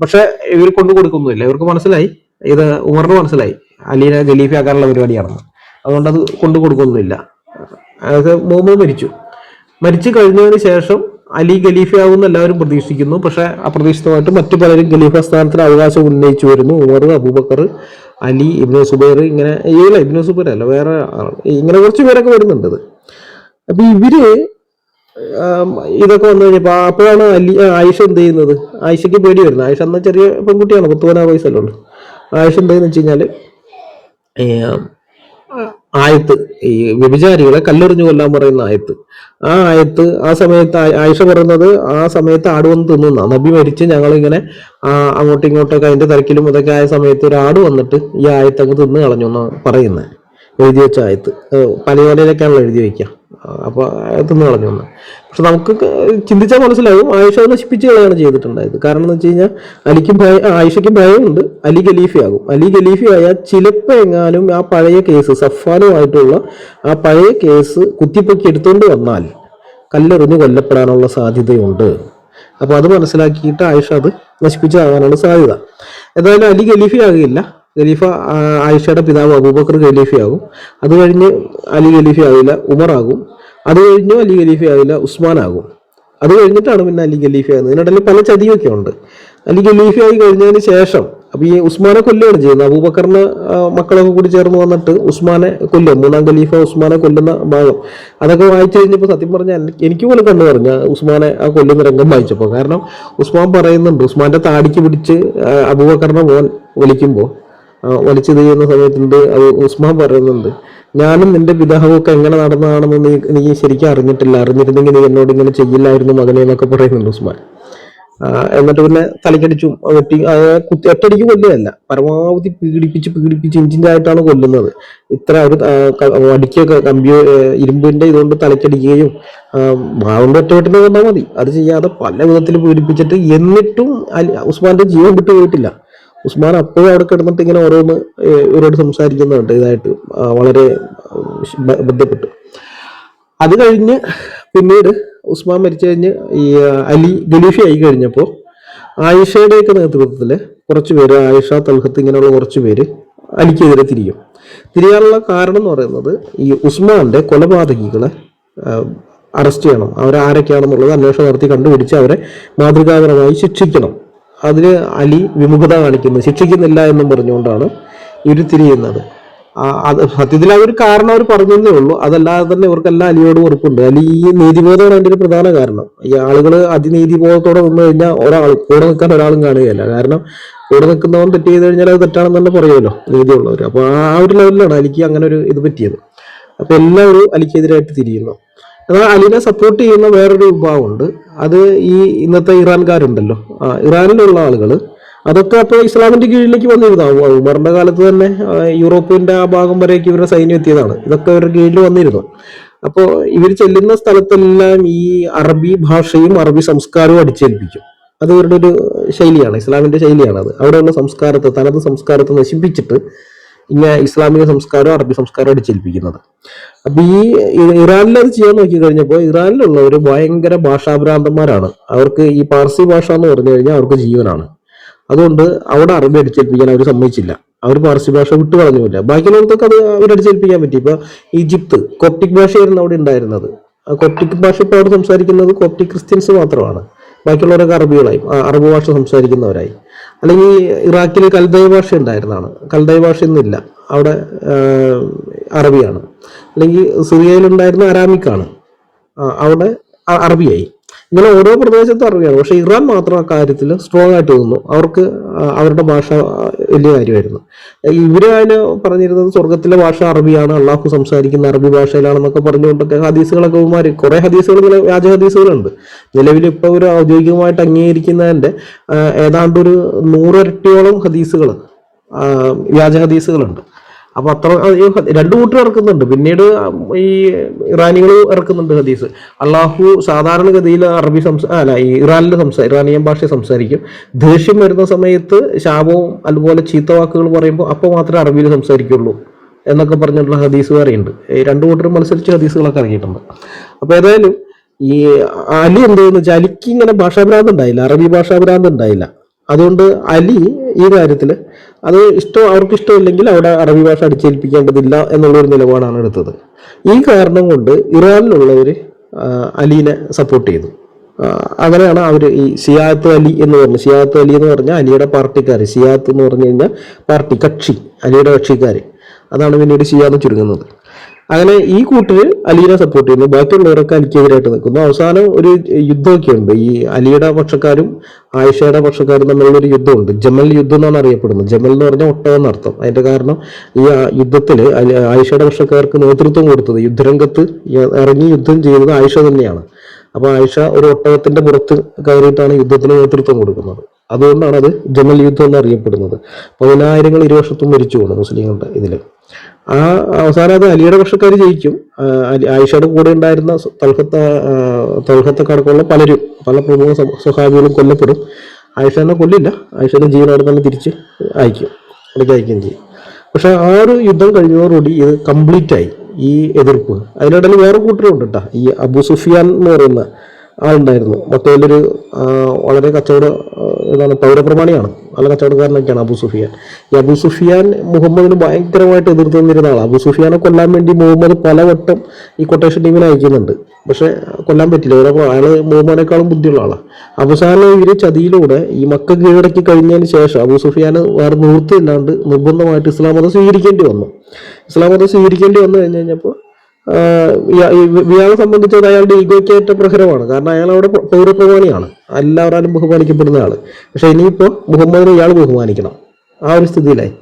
A: പക്ഷെ ഇവർ കൊണ്ടു കൊടുക്കുന്നില്ല. ഇവർക്ക് മനസ്സിലായി, ഇത് ഉമറിന് മനസ്സിലായി അലീനെ ഖലീഫയാക്കാനുള്ള പരിപാടിയാണെന്ന്. അതുകൊണ്ട് അത് കൊണ്ടു കൊടുക്കുന്നില്ല. അതായത് മുഹമ്മദ് മരിച്ചു കഴിഞ്ഞതിന് ശേഷം അലി ഖലീഫയാകുമെന്ന് എല്ലാവരും പ്രതീക്ഷിക്കുന്നു. പക്ഷെ അപ്രതീക്ഷിതമായിട്ട് മറ്റു പലരും ഖലീഫ സ്ഥാനത്തിന് അവകാശം ഉന്നയിച്ചു വരുന്നു. ഉമർ, അബൂബക്കർ, അലി, ഇബ്നു സുബൈർ, ഇങ്ങനെ ഇല്ല ഇബ്നു സുബൈർ അല്ല വേറെ ആളാണ്. ഇങ്ങനെ കുറച്ച് പേരൊക്കെ വരുന്നുണ്ട് ഇത്. അപ്പൊ ഇവര് ഇതൊക്കെ വന്നു കഴിഞ്ഞപ്പോ അപ്പോഴാണ് ആയിഷ എന്ത് ചെയ്യുന്നത്, ആയിഷയ്ക്ക് പേടി വരുന്നത്. ആയിഷ അന്ന് ചെറിയ പെൺകുട്ടിയാണ്, 10 വയസ്സല്ലേ ഉള്ളൂ. ആയിഷ എന്താന്ന് വെച്ച് കഴിഞ്ഞാല് ഈ ആയത്ത്, ഈ വ്യഭിചാരികളെ കല്ലെറിഞ്ഞു കൊല്ലാൻ പറയുന്ന ആയത്ത്, ആ ആയത്ത് ആ സമയത്ത് ആയിഷ പറയുന്നത് ആ സമയത്ത് ആട് വന്ന് തിന്നുന്ന, നബി മരിച്ച് ഞങ്ങളിങ്ങനെ അങ്ങോട്ടും ഇങ്ങോട്ടൊക്കെ അതിന്റെ തിരക്കിലും ഇതൊക്കെ ആയ സമയത്ത് ഒരു ആട് വന്നിട്ട് ഈ ആയത്ത് അങ്ങ് തിന്ന് കളഞ്ഞു എന്നാണ് പറയുന്നത്. എഴുതി വെച്ച ആയത്ത് പലയിലൊക്കെയാണല്ലോ എഴുതി വെക്കുക. അപ്പൊ തിന്നു കളഞ്ഞു എന്ന്. പക്ഷെ നമുക്ക് ചിന്തിച്ചാൽ മനസ്സിലാവും ആയിഷ നശിപ്പിച്ച് കളയാണ് ചെയ്തിട്ടുണ്ടായത്. കാരണം എന്ന് വെച്ച് കഴിഞ്ഞാൽ ആയിഷയ്ക്ക് ഭയമുണ്ട് അലി ഖലീഫയാകും. അലി ഖലീഫയായാൽ ചിലപ്പോൾ എങ്ങാനും ആ പഴയ കേസ് സഫാനുമായിട്ടുള്ള ആ പഴയ കേസ് കുത്തിപ്പൊക്കി എടുത്തുകൊണ്ട് വന്നാൽ കല്ലെറിഞ്ഞ് കൊല്ലപ്പെടാനുള്ള സാധ്യതയുണ്ട്. അപ്പൊ അത് മനസ്സിലാക്കിയിട്ട് ആയിഷ അത് നശിപ്പിച്ചാകാനുള്ള സാധ്യത. എന്തായാലും അലി ഖലീഫയാകില്ല. ഖലീഫ ആയിഷയുടെ പിതാവ് അബൂബക്കർ ഖലീഫയാകും. അത് കഴിഞ്ഞ് അലി ഖലീഫയാകില്ല, ഉമറാകും. അത് കഴിഞ്ഞു അലി ഖലീഫയാകില്ല, ഉസ്മാനാകും. അത് കഴിഞ്ഞിട്ടാണ് പിന്നെ അലി ഖലീഫയാകുന്നത്. ഇതിനിടയിൽ പല ചതിയൊക്കെ ഉണ്ട്. അലി ഖലീഫയായി കഴിഞ്ഞതിന് ശേഷം അപ്പൊ ഈ ഉസ്മാനെ കൊല്ലുകയാണ് ചെയ്യുന്നത്. അബൂബക്കറിന് മക്കളൊക്കെ കൂടി ചേർന്ന് വന്നിട്ട് ഉസ്മാനെ കൊല്ലും. 3-ാം ഖലീഫ ഉസ്മാനെ കൊല്ലുന്ന ഭാഗം അതൊക്കെ വായിച്ചു കഴിഞ്ഞപ്പോൾ സത്യം പറഞ്ഞാൽ എനിക്ക് പോലും കണ്ടു പറഞ്ഞ ഉസ്മാനെ ആ കൊല്ലുന്ന രംഗം വായിച്ചപ്പോൾ. കാരണം ഉസ്മാൻ പറയുന്നുണ്ട്, ഉസ്മാന്റെ താടിക്ക് പിടിച്ച് അബൂബക്കറിനെ മോൻ വലിക്കുമ്പോൾ വലിച്ചത് ചെയ്യുന്ന സമയത്തുണ്ട് ഉസ്മാൻ പറയുന്നുണ്ട്, ഞാനും നിന്റെ പിതാവും ഒക്കെ എങ്ങനെ നടന്നതാണെന്ന് നീ ശരിക്കും അറിഞ്ഞിട്ടില്ല, അറിഞ്ഞിരുന്നെങ്കിൽ നീ എന്നോട് ഇങ്ങനെ ചെയ്യില്ലായിരുന്നു മകനെ എന്നൊക്കെ പറയുന്നുണ്ട് ഉസ്മാൻ. എന്നിട്ട് പിന്നെ തലക്കടിച്ചു വെട്ടി ഒറ്റടിക്ക് കൊല്ലുകയല്ല, പരമാവധി പീഡിപ്പിച്ച് ഇഞ്ചിഞ്ചായിട്ടാണ് കൊല്ലുന്നത്. ഇത്ര ഒരു വടിക്കൊക്കെ ഇരുമ്പിന്റെ ഇതുകൊണ്ട് തലക്കടിക്കുകയും മാവുണ്ട് ഒറ്റവെട്ടിനെ കൊണ്ടാൽ മതി, അത് ചെയ്യാതെ പല വിധത്തിൽ പീഡിപ്പിച്ചിട്ട് എന്നിട്ടും ഉസ്മാന്റെ ജീവൻ വിട്ടു പോയിട്ടില്ല. ഉസ്മാൻ അപ്പോഴും അവിടെ കിടന്നിട്ട് ഇങ്ങനെ ഓരോന്ന് ഇവരോട് സംസാരിക്കുന്നുണ്ട് ഇതായിട്ട് വളരെ ബന്ധപ്പെട്ട്. അത് കഴിഞ്ഞ് പിന്നീട് ഉസ്മാൻ മരിച്ചു കഴിഞ്ഞ് ഈ അലി ഖലീഫ ആയി കഴിഞ്ഞപ്പോൾ ആയിഷയുടെയൊക്കെ നേതൃത്വത്തിൽ കുറച്ച് പേര്, ആയിഷ, തൽഹത്ത്, ഇങ്ങനെയുള്ള കുറച്ച് പേര് അലിക്കെതിരെ തിരിയാനുള്ള കാരണം എന്ന് പറയുന്നത് ഈ ഉസ്മാന്റെ കൊലപാതകികളെ അറസ്റ്റ് ചെയ്യണം, അവരാരൊക്കെയാണെന്നുള്ളത് അന്വേഷണം നടത്തി കണ്ടുപിടിച്ച് അവരെ മാതൃകാപരമായി ശിക്ഷിക്കണം. അതിന് അലി വിമുഖത കാണിക്കുന്നത്, ശിക്ഷിക്കുന്നില്ല എന്നും പറഞ്ഞുകൊണ്ടാണ് ഇവർ തിരിയുന്നത്. അത് സത്യത്തിൽ അവർ കാരണം അവർ പറഞ്ഞതേ ഉള്ളൂ. അതല്ലാതെ തന്നെ ഇവർക്കെല്ലാം അലിയോട് ഉറപ്പുണ്ട്. അലി ഈ നീതിബോധമാണ് അതിന്റെ ഒരു പ്രധാന കാരണം. ഈ ആളുകൾ അതിനീതിബോധത്തോടെ നിന്ന് കഴിഞ്ഞാൽ കൂടെ നിൽക്കാൻ ഒരാളും കാണുകയല്ല. കാരണം കൂടെ നിൽക്കുന്നവൻ തെറ്റ് ചെയ്ത് കഴിഞ്ഞാൽ അത് തെറ്റാണെന്ന് തന്നെ പറയുമല്ലോ നീതിയുള്ളവർ. അപ്പൊ ആ ഒരു ലെവലിലാണ് അലിക്ക് അങ്ങനെ ഒരു ഇത് പറ്റിയത്. അപ്പൊ എല്ലാവരും അലിക്കെതിരായിട്ട് തിരിയുന്നു. എന്നാൽ അലിനെ സപ്പോർട്ട് ചെയ്യുന്ന വേറൊരു വിഭാഗമുണ്ട്. അത് ഈ ഇന്നത്തെ ഇറാൻകാരുണ്ടല്ലോ, ഇറാനിലുള്ള ആളുകൾ, അതൊക്കെ അപ്പോൾ ഇസ്ലാമിന്റെ കീഴിലേക്ക് വന്നിരുന്നു. ഉമറിന്റെ കാലത്ത് തന്നെ യൂറോപ്പിന്റെ ആ ഭാഗം വരെയൊക്കെ ഇവരുടെ സൈന്യം എത്തിയതാണ്. ഇതൊക്കെ ഇവരുടെ കീഴിൽ വന്നിരുന്നു. അപ്പോൾ ഇവർ ചെല്ലുന്ന സ്ഥലത്തെല്ലാം ഈ അറബി ഭാഷയും അറബി സംസ്കാരവും അടിച്ചേൽപ്പിക്കും. അത് ഇവരുടെ ഒരു ശൈലിയാണ്, ഇസ്ലാമിന്റെ ശൈലിയാണ്. അത് അവിടെയുള്ള സംസ്കാരത്തെ, തനത് സംസ്കാരത്തെ നശിപ്പിച്ചിട്ട് ഇങ്ങനെ ഇസ്ലാമിക സംസ്കാരം അറബി സംസ്കാരം അടിച്ചേൽപ്പിക്കുന്നത്. അപ്പൊ ഈ ഇറാനിൽ അത് ചെയ്യാൻ നോക്കി കഴിഞ്ഞപ്പോൾ ഇറാനിലുള്ളവർ ഭയങ്കര ഭാഷാഭ്രാന്തന്മാരാണ്. അവർക്ക് ഈ പാർസി ഭാഷ എന്ന് പറഞ്ഞു കഴിഞ്ഞാൽ അവർക്ക് ജീവനാണ്. അതുകൊണ്ട് അവിടെ അറബി അടിച്ചേൽപ്പിക്കാൻ അവർ സമ്മതിച്ചില്ല. അവർ പാർസി ഭാഷ വിട്ടു കളഞ്ഞില്ല. ബാക്കിയുള്ളവർക്കൊക്കെ അത് അവരടിച്ചേൽപ്പിക്കാൻ പറ്റി. ഇപ്പൊ ഈജിപ്ത് കോപ്റ്റിക് ഭാഷയായിരുന്നു അവിടെ ഉണ്ടായിരുന്നത്. ആ കോപ്റ്റിക് ഭാഷ ഇപ്പോൾ അവിടെ സംസാരിക്കുന്നത് കോപ്റ്റിക് ക്രിസ്ത്യൻസ് മാത്രമാണ്. ബാക്കിയുള്ളവരൊക്കെ അറബികളായി, അറബ് ഭാഷ സംസാരിക്കുന്നവരായി. അല്ലെങ്കിൽ ഇറാഖിൽ കൽദയ ഭാഷ ഉണ്ടായിരുന്നതാണ്. കൽദയ ഭാഷ ഇന്നില്ല, അവിടെ അറബിയാണ്. അല്ലെങ്കിൽ സിറിയയിലുണ്ടായിരുന്ന അരാമിക്കാണ്, അവിടെ അറബിയായി. ഇങ്ങനെ ഓരോ പ്രദേശത്തും അറബിയാണ്. പക്ഷെ ഇറാൻ മാത്രം ആ കാര്യത്തിൽ സ്ട്രോങ് ആയിട്ട് നിന്നു. അവർക്ക് അവരുടെ ഭാഷ വലിയ കാര്യമായിരുന്നു. ഇവര് അതിന് പറഞ്ഞിരുന്നത് സ്വർഗത്തിലെ ഭാഷ അറബിയാണ്, അള്ളാഹു സംസാരിക്കുന്ന അറബി ഭാഷയിലാണെന്നൊക്കെ പറഞ്ഞുകൊണ്ടൊക്കെ ഹദീസുകളൊക്കെ കുറെ ഹദീസുകൾ, ഇങ്ങനെ വ്യാജ ഹദീസുകളുണ്ട്. നിലവിൽ ഇപ്പൊ ഒരു ഔദ്യോഗികമായിട്ട് അംഗീകരിക്കുന്നതിന്റെ ഏതാണ്ട് ഒരു 100 ഇരട്ടിയോളം ഹദീസുകൾ, വ്യാജ ഹദീസുകളുണ്ട്. അപ്പൊ അത്ര രണ്ടു കൂട്ടർ ഇറക്കുന്നുണ്ട്. പിന്നീട് ഈ ഇറാനികൾ ഇറക്കുന്നുണ്ട് ഹദീസ്. അള്ളാഹു സാധാരണഗതിയിൽ അറബി ഈ ഇറാനിയൻ ഭാഷ സംസാരിക്കും. ദേഷ്യം വരുന്ന സമയത്ത് ശാപവും അതുപോലെ ചീത്ത വാക്കുകൾ പറയുമ്പോൾ അപ്പോൾ മാത്രമേ അറബിയിൽ സംസാരിക്കുള്ളൂ എന്നൊക്കെ പറഞ്ഞിട്ടുള്ള ഹദീസ് വേറെയുണ്ട്. രണ്ടു കൂട്ടരും മത്സരിച്ച് ഹദീസുകളൊക്കെ ഇറങ്ങിയിട്ടുണ്ട്. അപ്പൊ ഏതായാലും ഈ അലി എന്തെന്ന് വെച്ചാൽ അലിക്ക് ഇങ്ങനെ ഭാഷാഭ്രാന്ത് ഉണ്ടായില്ല, അറബി ഭാഷാഭ്രാന്ത് ഉണ്ടായില്ല. അതുകൊണ്ട് അലി ഈ കാര്യത്തിൽ അത് അവർക്ക് ഇഷ്ടമില്ലെങ്കിൽ അവിടെ അറബി ഭാഷ അടിച്ചേൽപ്പിക്കേണ്ടതില്ല എന്നുള്ളൊരു നിലപാടാണ് എടുത്തത്. ഈ കാരണം കൊണ്ട് ഇറാനിലുള്ളവർ അലീനെ സപ്പോർട്ട് ചെയ്തു. അങ്ങനെയാണ് അവർ ഈ ഷിയാത്ത് അലി എന്ന് പറഞ്ഞു. ഷിയാത്ത് അലി എന്ന് പറഞ്ഞാൽ അലിയുടെ പാർട്ടിക്കാർ. ഷിയാത്ത് എന്ന് പറഞ്ഞു കഴിഞ്ഞാൽ പാർട്ടി, കക്ഷി, അലിയുടെ കക്ഷിക്കാർ. അതാണ് പിന്നീട് ഷിയ എന്ന് ചുരുങ്ങുന്നത്. അങ്ങനെ ഈ കൂട്ടര് അലീനെ സപ്പോർട്ട് ചെയ്യുന്നു, ബാക്കിയുള്ളവരൊക്കെ അലിക്കെതിരായിട്ട് നിൽക്കുന്നു. അവസാനം ഒരു യുദ്ധമൊക്കെ ഉണ്ട്. ഈ അലിയുടെ പക്ഷക്കാരും ആയിഷയുടെ പക്ഷക്കാരും തമ്മിലുള്ള ഒരു യുദ്ധമുണ്ട്. ജമൽ യുദ്ധം എന്നാണ് അറിയപ്പെടുന്നത്. ജമൽ എന്ന് പറഞ്ഞാൽ ഒട്ടകം എന്നർത്ഥം. അതിന്റെ കാരണം ഈ യുദ്ധത്തില് ആയിഷയുടെ പക്ഷക്കാർക്ക് നേതൃത്വം കൊടുത്തത്, യുദ്ധരംഗത്ത് ഇറങ്ങി യുദ്ധം ചെയ്തത് ആയിഷ തന്നെയാണ്. അപ്പൊ ആയിഷ ഒരു ഒട്ടകത്തിന്റെ പുറത്ത് കയറിയിട്ടാണ് യുദ്ധത്തിന് നേതൃത്വം കൊടുക്കുന്നത്. അതുകൊണ്ടാണ് അത് ജമൽ യുദ്ധം എന്ന് അറിയപ്പെടുന്നത്. 10,000 ഇരുവശത്തും മരിച്ചു പോകുന്നു മുസ്ലിങ്ങളുടെ ഇതില്. ആ അവസാനം അത് അലിയുടെ പക്ഷക്കാർ ജയിക്കും. ആയിഷയുടെ കൂടെ ഉണ്ടായിരുന്ന തൽഹത്തൊക്കെ പല പ്രമുഖ സ്വഹാബികളും കൊല്ലപ്പെടും. ആയിഷനെ കൊല്ലില്ല, ആയിഷനെ ജീവനോടെ തന്നെ തിരിച്ച് അയക്കുകയും ചെയ്യും. പക്ഷെ ആ ഒരു യുദ്ധം കഴിഞ്ഞതോടുകൂടി ഇത് കംപ്ലീറ്റ് ആയി, ഈ എതിർപ്പ്. അതിനിടയിൽ വേറെ കൂട്ടരുണ്ട് കേട്ടോ. ഈ അബു സുഫിയാൻ എന്ന് പറയുന്ന ആളുണ്ടായിരുന്നു. മക്കയിലൊരു വളരെ പൗരപ്രമാണിയാണ്, നല്ല കച്ചവടക്കാരനൊക്കെയാണ് അബു സുഫിയാൻ. ഈ അബു സുഫിയാൻ മുഹമ്മദിന് ഭയങ്കരമായിട്ട് എതിർത്ത് നിന്നിരുന്ന ആളാണ്. അബു സുഫിയാനെ കൊല്ലാൻ വേണ്ടി മുഹമ്മദ് പലവട്ടം ഈ കൊട്ടേഷൻ ടീമിനെ അയക്കുന്നുണ്ട്. പക്ഷെ കൊല്ലാൻ പറ്റില്ല. അയാള് മുഹമ്മദിനേക്കാളും ബുദ്ധിയുള്ള ആളാണ്. അവസാനം ഇവര് ചതിയിലൂടെ ഈ മക്ക കീഴടക്കി കഴിഞ്ഞതിന് ശേഷം അബു സുഫിയാന് വേറെ നിവൃത്തിയില്ലാണ്ട് നിർബന്ധമായിട്ട് ഇസ്ലാം മതം സ്വീകരിക്കേണ്ടി വന്നു. ഇസ്ലാം മതം സ്വീകരിക്കേണ്ടി വന്നു കഴിഞ്ഞപ്പോൾ ഇയാളെ സംബന്ധിച്ചത് അയാളുടെ ഈഗോയ്ക്കേറ്റ പ്രഹരമാണ്. കാരണം അയാൾ അവിടെ പൗരപ്രമാണിയാണ്, എല്ലാവരും ബഹുമാനിക്കപ്പെടുന്ന ആള്. പക്ഷെ ഇനിയിപ്പോ മുഹമ്മദിനെ ഇയാൾ ബഹുമാനിക്കണം, ആ ഒരു സ്ഥിതിയിലായി.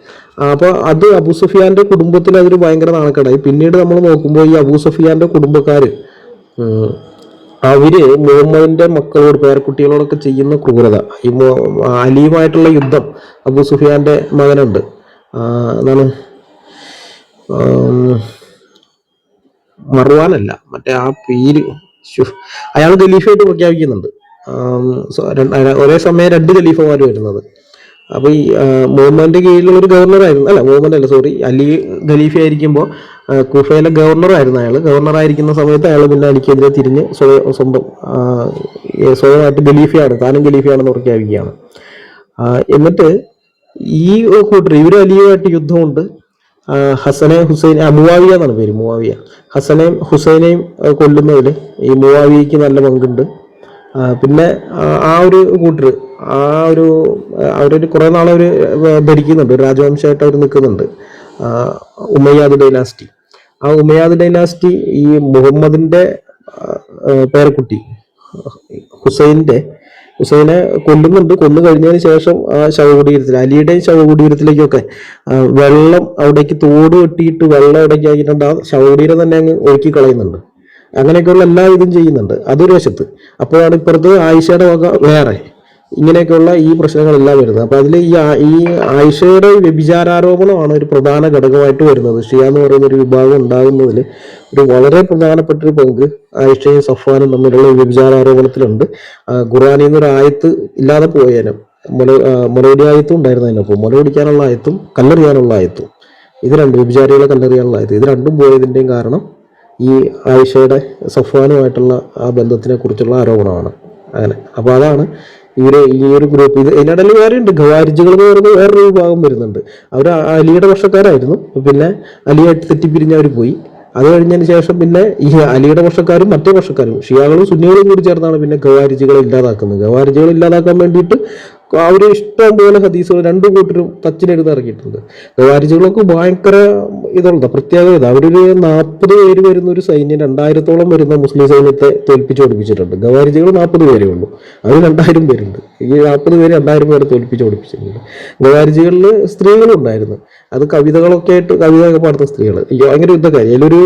A: അപ്പൊ അത് അബൂ സുഫിയാന്റെ കുടുംബത്തിൽ അതൊരു ഭയങ്കര നാണക്കേടായി. പിന്നീട് നമ്മൾ നോക്കുമ്പോൾ ഈ അബൂ സുഫിയാന്റെ കുടുംബക്കാര് അവര് മുഹമ്മദിന്റെ മക്കളോട്, പേരക്കുട്ടികളോടൊക്കെ ചെയ്യുന്ന ക്രൂരത, ഈ അലിയുമായിട്ടുള്ള യുദ്ധം. അബൂ സുഫിയാന്റെ മകനുണ്ട്, എന്താണ് മർവാനല്ല, മറ്റേ ആ പേര്, അയാൾ ഖലീഫയായിട്ട് പ്രഖ്യാപിക്കുന്നുണ്ട്. ഒരേ സമയം 2 ഖലീഫമാർ വരുന്നത്. അപ്പൊ ഈ മുഹമ്മദിന്റെ കീഴിലുള്ള ഒരു ഗവർണറായിരുന്നു, അലി ഖലീഫ ആയിരിക്കുമ്പോൾ കുഫയിലെ ഗവർണറായിരുന്നു അയാൾ. ഗവർണറായിരിക്കുന്ന സമയത്ത് അയാൾ പിന്നെ അലിക്കെതിരെ തിരിഞ്ഞ് സ്വയമായിട്ട് ഖലീഫയാണ്, താനും ഖലീഫയാണെന്ന് പ്രഖ്യാപിക്കുകയാണ്. എന്നിട്ട് ഈ കൂട്ടർ ഇവര് അലിയുമായിട്ട് യുദ്ധമുണ്ട്. ഹസനെ ഹുസൈൻ, മുവാവിയ എന്നാണ് പേര്, മുവാവിയ. ഹസനെയും ഹുസൈനെയും കൊല്ലുന്നതിൽ ഈ മുവാവിയക്ക് നല്ല പങ്കുണ്ട്. പിന്നെ ആ ഒരു കൂട്ടർ അവരൊരു കുറെ നാളെ അവർ ഭരിക്കുന്നുണ്ട്, ഒരു രാജവംശമായിട്ട് അവർ നിൽക്കുന്നുണ്ട്, ഉമയ്യാദ് ഡൈനാസ്റ്റി. ആ ഉമയ്യാദ് ഡൈനാസ്റ്റി ഈ മുഹമ്മദിന്റെ പേരക്കുട്ടി ഹുസൈനെ കൊല്ലുന്നുണ്ട്. കൊന്നു കഴിഞ്ഞതിന് ശേഷം ആ ശവകുടീരത്തിൽ, അലിയുടെയും ശവകുടീരത്തിലേക്കൊക്കെ വെള്ളം, അവിടേക്ക് തോട് കെട്ടിയിട്ട് വെള്ളം അവിടേക്ക് ആക്കിയിട്ടുണ്ട്. ആ ശവകുടീരം തന്നെ അങ്ങ് ഒഴുക്കി കളയുന്നുണ്ട്. അങ്ങനെയൊക്കെയുള്ള എല്ലാ ഇതും ചെയ്യുന്നുണ്ട്. അതൊരു വശത്ത്. അപ്പോഴാണ് ഇപ്പുറത്ത് ആയിഷയുടെ വക വേറെ ഇങ്ങനെയൊക്കെയുള്ള ഈ പ്രശ്നങ്ങളെല്ലാം വരുന്നത്. അപ്പൊ അതിൽ ഈ ആയിഷയുടെ വ്യഭിചാരോപണമാണ് ഒരു പ്രധാന ഘടകമായിട്ട് വരുന്നത്. ഷിയ എന്ന് പറയുന്ന ഒരു വിഭാഗം ഉണ്ടാകുന്നതിൽ ഒരു വളരെ പ്രധാനപ്പെട്ട ഒരു പങ്ക് ആയിഷയും സഫ്വാനും തമ്മിലുള്ള വ്യഭിചാരോപണത്തിലുണ്ട്. ഖുർആനിൽ നിന്ന് ഒരു ആയത്ത് ഇല്ലാതെ പോയേനും, മുലകുടി ആയത്തും ഉണ്ടായിരുന്നു അതിനൊപ്പം. മുലകുടിക്കാനുള്ള ആയത്തും കല്ലെറിയാനുള്ള ആയത്തും, ഇത് രണ്ടും, വ്യഭിചാരികളെ കല്ലെറിയാനുള്ള ആയത്തും, ഇത് രണ്ടും പോയതിൻ്റെയും കാരണം ഈ ആയിഷയുടെ സഫ്വാനുമായിട്ടുള്ള ആ ബന്ധത്തിനെ കുറിച്ചുള്ള ആരോപണമാണ്. അങ്ങനെ അപ്പൊ അതാണ് ഇവര് ഈ ഒരു ഗ്രൂപ്പ്. ഇത് ഇതിനിടയിൽ വേറെ ഉണ്ട്, ഖവാരിജുകൾ എന്ന് പറയുന്നത് വേറൊരു വിഭാഗം വരുന്നുണ്ട്. അവർ അലിയുടെ പക്ഷക്കാരായിരുന്നു, പിന്നെ അലിയായിട്ട് തെറ്റിപ്പിരിഞ്ഞ് അവർ പോയി. അത് കഴിഞ്ഞതിന് ശേഷം പിന്നെ ഈ അലിയുടെ പക്ഷക്കാരും മറ്റേ പക്ഷക്കാരും ഷിയാകളും സുന്നികളും കൂടി ചേർന്നാണ് പിന്നെ ഖവാരിജുകളെ ഇല്ലാതാക്കുന്നത്. ഖവാരിജുകളെ ഇല്ലാതാക്കാൻ വേണ്ടിയിട്ട് അവര് ഇഷ്ടം പോലെ ഹദീസുകൾ 2 കൂട്ടരും തച്ചിനെഴുതി ഇറക്കിയിട്ടുണ്ട്. ഖവാരിജുകളൊക്കെ ഭയങ്കര ഇതുണ്ട്, പ്രത്യേകത. അവരൊരു 40 പേര് വരുന്ന ഒരു സൈന്യം 2000-ഓളം വരുന്ന മുസ്ലിം സൈന്യത്തെ തോൽപ്പിച്ച് ഓടിപ്പിച്ചിട്ടുണ്ട്. ഖവാരിജുകൾ 40 പേരേ ഉള്ളൂ, അവർ 2000 പേരുണ്ട്. ഈ 40 പേര് 2000 പേരെ തോൽപ്പിച്ച് ഓടിപ്പിച്ചിട്ടുണ്ട്. ഖവാരിജുകളിൽ സ്ത്രീകളും ഉണ്ടായിരുന്നു. അത് കവിതകളൊക്കെ ആയിട്ട് കവിതയൊക്കെ പാടുന്ന സ്ത്രീകൾ, ഭയങ്കര യുദ്ധക്കാരി. അതിലൊരു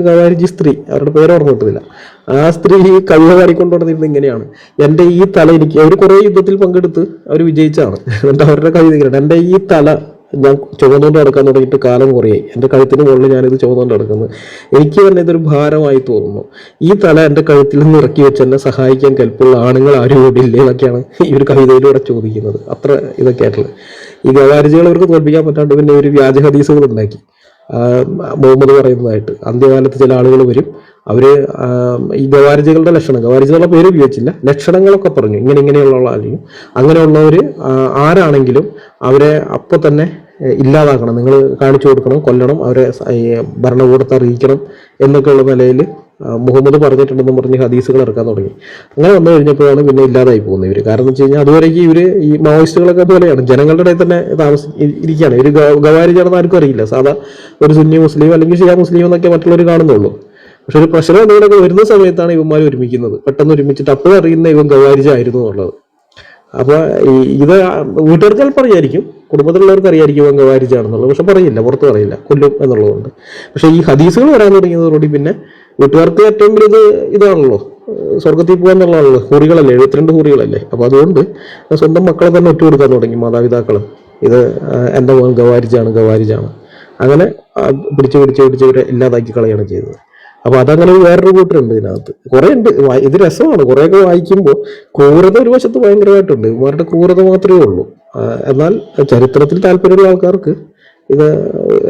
A: ഖവാരിജി സ്ത്രീ, അവരുടെ പേര് ഓർമ്മ കിട്ടുന്നില്ല, ആ സ്ത്രീ ഈ കവിത പാടിക്കൊണ്ടുവന്നിരുന്നത് ഇങ്ങനെയാണ്: എൻ്റെ ഈ തല എനിക്ക്, അവർ കുറെ യുദ്ധത്തിൽ പങ്കെടുത്ത് അവർ വിജയിച്ചാണ്. എന്നിട്ട് അവരുടെ കവിത ഇങ്ങനെ: എൻ്റെ ഈ തല ഞാൻ ചുവന്നുകൊണ്ട് നടക്കാൻ തുടങ്ങിയിട്ട് കാലം കുറയായി, എൻ്റെ കഴുത്തിന് മുകളിൽ ഞാനിത് ചുവന്നുകൊണ്ട് നടക്കുന്നത്, എനിക്ക് തന്നെ ഇതൊരു ഭാരമായി തോന്നുന്നു. ഈ തല എൻ്റെ കഴുത്തിൽ നിന്ന് ഇറക്കി വെച്ച് എന്നെ സഹായിക്കാൻ കെൽപ്പുള്ള ആണുങ്ങൾ ആരും ഇവിടെ ഇല്ലേ എന്നൊക്കെയാണ് ഈ ഒരു കവിതയിലൂടെ ചോദിക്കുന്നത്. അത്ര ഇതൊക്കെ ആയിട്ടുള്ള ഈ ഖവാരിജുകൾ അവർക്ക് തോൽപ്പിക്കാൻ പറ്റാണ്ട് പിന്നെ ഒരു വ്യാജ ഹദീസുകൾ ഉണ്ടാക്കി മുഹമ്മദ് പറയുന്നതായിട്ട്. അന്ത്യകാലത്ത് ചില ആളുകൾ വരും, അവര് ഈ ഖവാരിജുകളുടെ ലക്ഷണം, ഖവാരിജുകളുടെ പേര് ഉപയോഗിച്ചില്ല, ലക്ഷണങ്ങളൊക്കെ പറഞ്ഞു, ഇങ്ങനെയുള്ള ആരെങ്കിലും, അങ്ങനെയുള്ളവര് ആരാണെങ്കിലും അവരെ അപ്പൊ തന്നെ ഇല്ലാതാക്കണം, നിങ്ങൾ കാണിച്ചു കൊടുക്കണം, കൊല്ലണം, അവരെ ഭരണകൂടത്തെ അറിയിക്കണം എന്നൊക്കെയുള്ള നിലയിൽ മുഹമ്മദ് പറഞ്ഞിട്ടുണ്ടെന്ന് പറഞ്ഞ് ഹദീസുകൾ ഇറക്കാൻ തുടങ്ങി. അങ്ങനെ വന്നു കഴിഞ്ഞപ്പോഴാണ് പിന്നെ ഇല്ലാതായി പോകുന്നത് ഇവർ. കാരണം എന്ന് വെച്ച് കഴിഞ്ഞാൽ അതുവരേക്കും ഇവർ ഈ മാവോയിസ്റ്റുകളൊക്കെ പോലെയാണ്, ജനങ്ങളുടെ ഇടയിൽ തന്നെ ഇരിക്കുകയാണ്. ഇവർ ഗവാരിജാണെന്ന് ആർക്കും അറിയില്ല. സാധാ ഒരു സുന്നി മുസ്ലിം അല്ലെങ്കിൽ ഷിയ മുസ്ലിം എന്നൊക്കെ മറ്റുള്ളവർ കാണുന്നുള്ളൂ. പക്ഷെ ഒരു പ്രശ്നം എന്തെങ്കിലുമൊക്കെ വരുന്ന സമയത്താണ് ഇവന്മാർ ഒരുമിക്കുന്നത്. പെട്ടെന്ന് ഒരുമിച്ചിട്ട് അപ്പോഴും അറിയുന്ന ഇവൻ ഗവാരിജ ആയിരുന്നു എന്നുള്ളത്. അപ്പൊ ഇത് വീട്ടുകാർക്ക് ചിലപ്പോൾ അറിയായിരിക്കും, കുടുംബത്തിലുള്ളവർക്ക് അറിയായിരിക്കും അംഗവാരിച്ചാണെന്നുള്ളത്, പക്ഷെ പറയില്ല, പുറത്ത് പറയില്ല, കൊല്ലും എന്നുള്ളതുകൊണ്ട്. പക്ഷെ ഈ ഹദീസുകൾ വരാൻ തുടങ്ങിയതോടുകൂടി പിന്നെ വീട്ടുകാർക്ക് ഏറ്റവും വലുത് ഇതാണല്ലോ, സ്വർഗത്തിൽ പോകുക എന്നുള്ളതാണല്ലോ. ഹൂറികളല്ലേ, 72 ഹൂറികളല്ലേ. അപ്പൊ അതുകൊണ്ട് സ്വന്തം മക്കളെ തന്നെ ഒറ്റുകൊടുക്കാൻ തുടങ്ങി മാതാപിതാക്കൾ. ഇത് എൻ്റെ മോൻ ഗവാരിജാണ്, ഗവാരിജാണ്. അങ്ങനെ പിടിച്ച് പിടിച്ച് പിടിച്ച് ഇവരെ ഇല്ലാതാക്കി കളയാണ് ചെയ്തത്. അപ്പൊ അതങ്ങനെ വേറൊരു കൂട്ടരുണ്ട് ഇതിനകത്ത്. കുറെ ഉണ്ട്, ഇത് രസമാണ്. കുറെയൊക്കെ വായിക്കുമ്പോൾ ക്രൂരത ഒരു വശത്ത് ഭയങ്കരമായിട്ടുണ്ട്. ഇവരുടെ ക്രൂരത മാത്രമേ ഉള്ളൂ. എന്നാൽ ചരിത്രത്തിൽ താല്പര്യമുള്ള ആൾക്കാർക്ക് ഇത്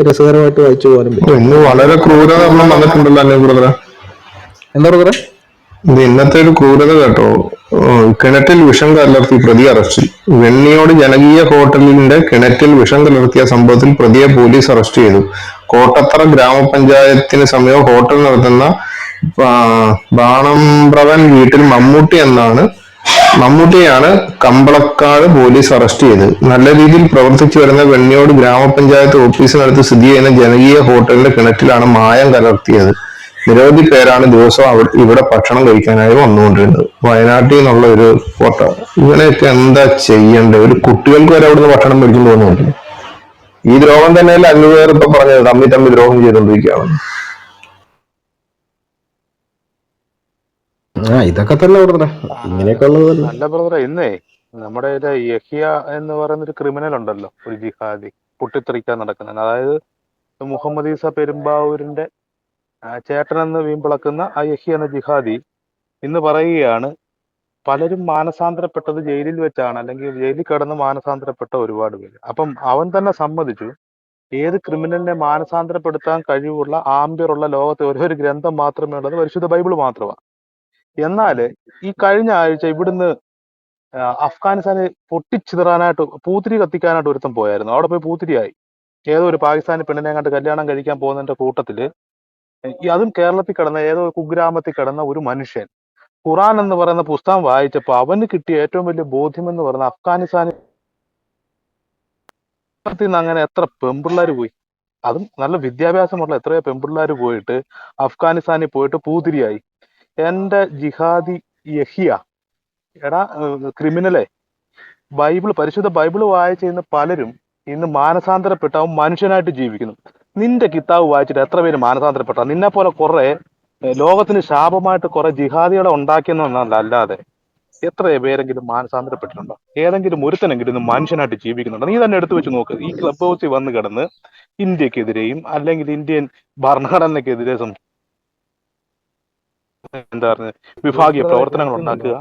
A: രസകരമായിട്ട് വായിച്ചു പോകാനും പറ്റും.
D: ഇന്ന് വളരെ ക്രൂരത ഒന്നും വന്നിട്ടുണ്ടല്ലോ അല്ലേ ബ്രദറെ?
A: എന്താ പറയുക?
D: ഇത് ഇന്നത്തെ ഒരു ക്രൂരത കേട്ടോ. കിണറ്റിൽ വിഷം കലർത്തി പ്രതി അറസ്റ്റിൽ. വെണ്ണിയോട് ജനകീയ ഹോട്ടലിന്റെ കിണറ്റിൽ വിഷം കലർത്തിയ സംഭവത്തിൽ പ്രതിയെ പോലീസ് അറസ്റ്റ് ചെയ്തു. കോട്ടത്തറ ഗ്രാമപഞ്ചായത്തിന് സമീപം ഹോട്ടൽ നടത്തുന്ന ബാണംപ്രവൻ വീട്ടിൽ മമ്മൂട്ടിയെയാണ് കമ്പളക്കാട് പോലീസ് അറസ്റ്റ് ചെയ്തത്. നല്ല രീതിയിൽ പ്രവർത്തിച്ചു വരുന്ന വെണ്ണിയോട് ഗ്രാമപഞ്ചായത്ത് ഓഫീസിനടുത്ത് സ്ഥിതി ചെയ്യുന്ന ജനകീയ ഹോട്ടലിന്റെ കിണറ്റിലാണ് മായം കലർത്തിയത്. നിരവധി പേരാണ് ദിവസവും ഇവിടെ ഭക്ഷണം കഴിക്കാനായി വന്നുകൊണ്ടിരുന്നത്. വയനാട്ടിൽ നിന്നുള്ള ഒരു ഫോട്ടോ. ഇവനെയൊക്കെ എന്താ ചെയ്യേണ്ടത്? ഒരു കുട്ടികൾക്ക് വരെ അവിടുന്ന് ഭക്ഷണം മേടിച്ചു പോകുന്നുണ്ട്. ഈ ദ്രോഹം തന്നെയല്ല അന്നുപേർ ഇപ്പൊ പറഞ്ഞത്, തമ്മിൽ ദ്രോഹം ചെയ്തുകൊണ്ടിരിക്കുകയാണ്.
A: ഇതൊക്കെ തന്നെ ബ്രദറെ, ഇങ്ങനെയൊക്കെ ഉള്ളത് തന്നെ.
H: അല്ല ബ്രദറെ, ഇന്നേ നമ്മുടെ യഹിയ എന്ന് പറയുന്ന ഒരു ക്രിമിനൽ ഉണ്ടല്ലോ, ഒരു ജിഹാദി പൊട്ടിത്തെറിക്കാൻ നടക്കുന്നത്. അതായത് മുഹമ്മദ് ഈസ പെരുമ്പാവൂരിന്റെ ചേട്ടനെന്ന് വീമ്പിളക്കുന്ന ആ യഹിയ എന്ന ജിഹാദി ഇന്ന് പറയുകയാണ്, പലരും മാനസാന്തരപ്പെട്ടത് ജയിലിൽ വെച്ചാണ്, അല്ലെങ്കിൽ ജയിലിൽ കിടന്ന് മാനസാന്തരപ്പെട്ട ഒരുപാട് പേര്. അപ്പം അവൻ തന്നെ സമ്മതിച്ചു, ഏത് ക്രിമിനലിനെ മാനസാന്തരപ്പെടുത്താൻ കഴിവുള്ള ആംബിയറുള്ള ലോകത്തെ ഒരു ഗ്രന്ഥം മാത്രമേ ഉള്ളത്, പരിശുദ്ധ ബൈബിൾ മാത്രമാണ്. എന്നാല് ഈ കഴിഞ്ഞ ആഴ്ച ഇവിടുന്ന് അഫ്ഗാനിസ്ഥാനെ പൊട്ടിച്ചിതറാനായിട്ട് പൂത്തിരി കത്തിക്കാനായിട്ട് ഒരുത്തം പോയായിരുന്നു. അവിടെ പോയി പൂത്തിരിയായി. ഏതോ ഒരു പാകിസ്ഥാനി പെണ്ണിനെ കണ്ട് കല്യാണം കഴിക്കാൻ പോകുന്നതിന്റെ കൂട്ടത്തില് അതും കേരളത്തിൽ കിടന്ന ഏതോ കുഗ്രാമത്തിൽ കിടന്ന ഒരു മനുഷ്യൻ ഖുറാൻ എന്ന് പറയുന്ന പുസ്തകം വായിച്ചപ്പോ അവന് കിട്ടിയ ഏറ്റവും വലിയ ബോധ്യം എന്ന് പറയുന്ന അഫ്ഗാനിസ്ഥാനിൽ നിന്ന് അങ്ങനെ എത്ര പെമ്പിള്ളേർ പോയി, അതും നല്ല വിദ്യാഭ്യാസമുള്ള എത്രയോ പെമ്പിള്ളേർ പോയിട്ട് അഫ്ഗാനിസ്ഥാനിൽ പോയിട്ട് പൂതിരിയായി. എന്റെ ജിഹാദി യഹിയ, എടാ ക്രിമിനലെ, പരിശുദ്ധ ബൈബിൾ വായിച്ചിരുന്ന പലരും ഇന്ന് മാനസാന്തരപ്പെട്ട് അവൻ മനുഷ്യനായിട്ട് ജീവിക്കുന്നു. നിന്റെ കിതാബ് വായിച്ചിട്ട് എത്ര പേര് മാനസാന്തരപ്പെട്ട? നിന്നെ പോലെ കുറെ ലോകത്തിന് ശാപമായിട്ട് കുറെ ജിഹാദികളെ ഉണ്ടാക്കിയെന്നല്ലാതെ എത്ര പേരെങ്കിലും മാനസാന്തരപ്പെട്ടിട്ടുണ്ടോ? ഏതെങ്കിലും ഒരുത്തനെങ്കിലും ഇന്ന് മനുഷ്യനായിട്ട് ജീവിക്കുന്നുണ്ടോ? നീ തന്നെ എടുത്തു വെച്ച് നോക്ക്. ഈ ക്ലബ് ഹൗസിൽ വന്ന് കിടന്ന് ഇന്ത്യക്കെതിരെയും അല്ലെങ്കിൽ ഇന്ത്യൻ ഭരണഘടനയ്ക്കെതിരെ എന്താ പറയുക, വിഭാഗീയ പ്രവർത്തനങ്ങൾ ഉണ്ടാക്കുക,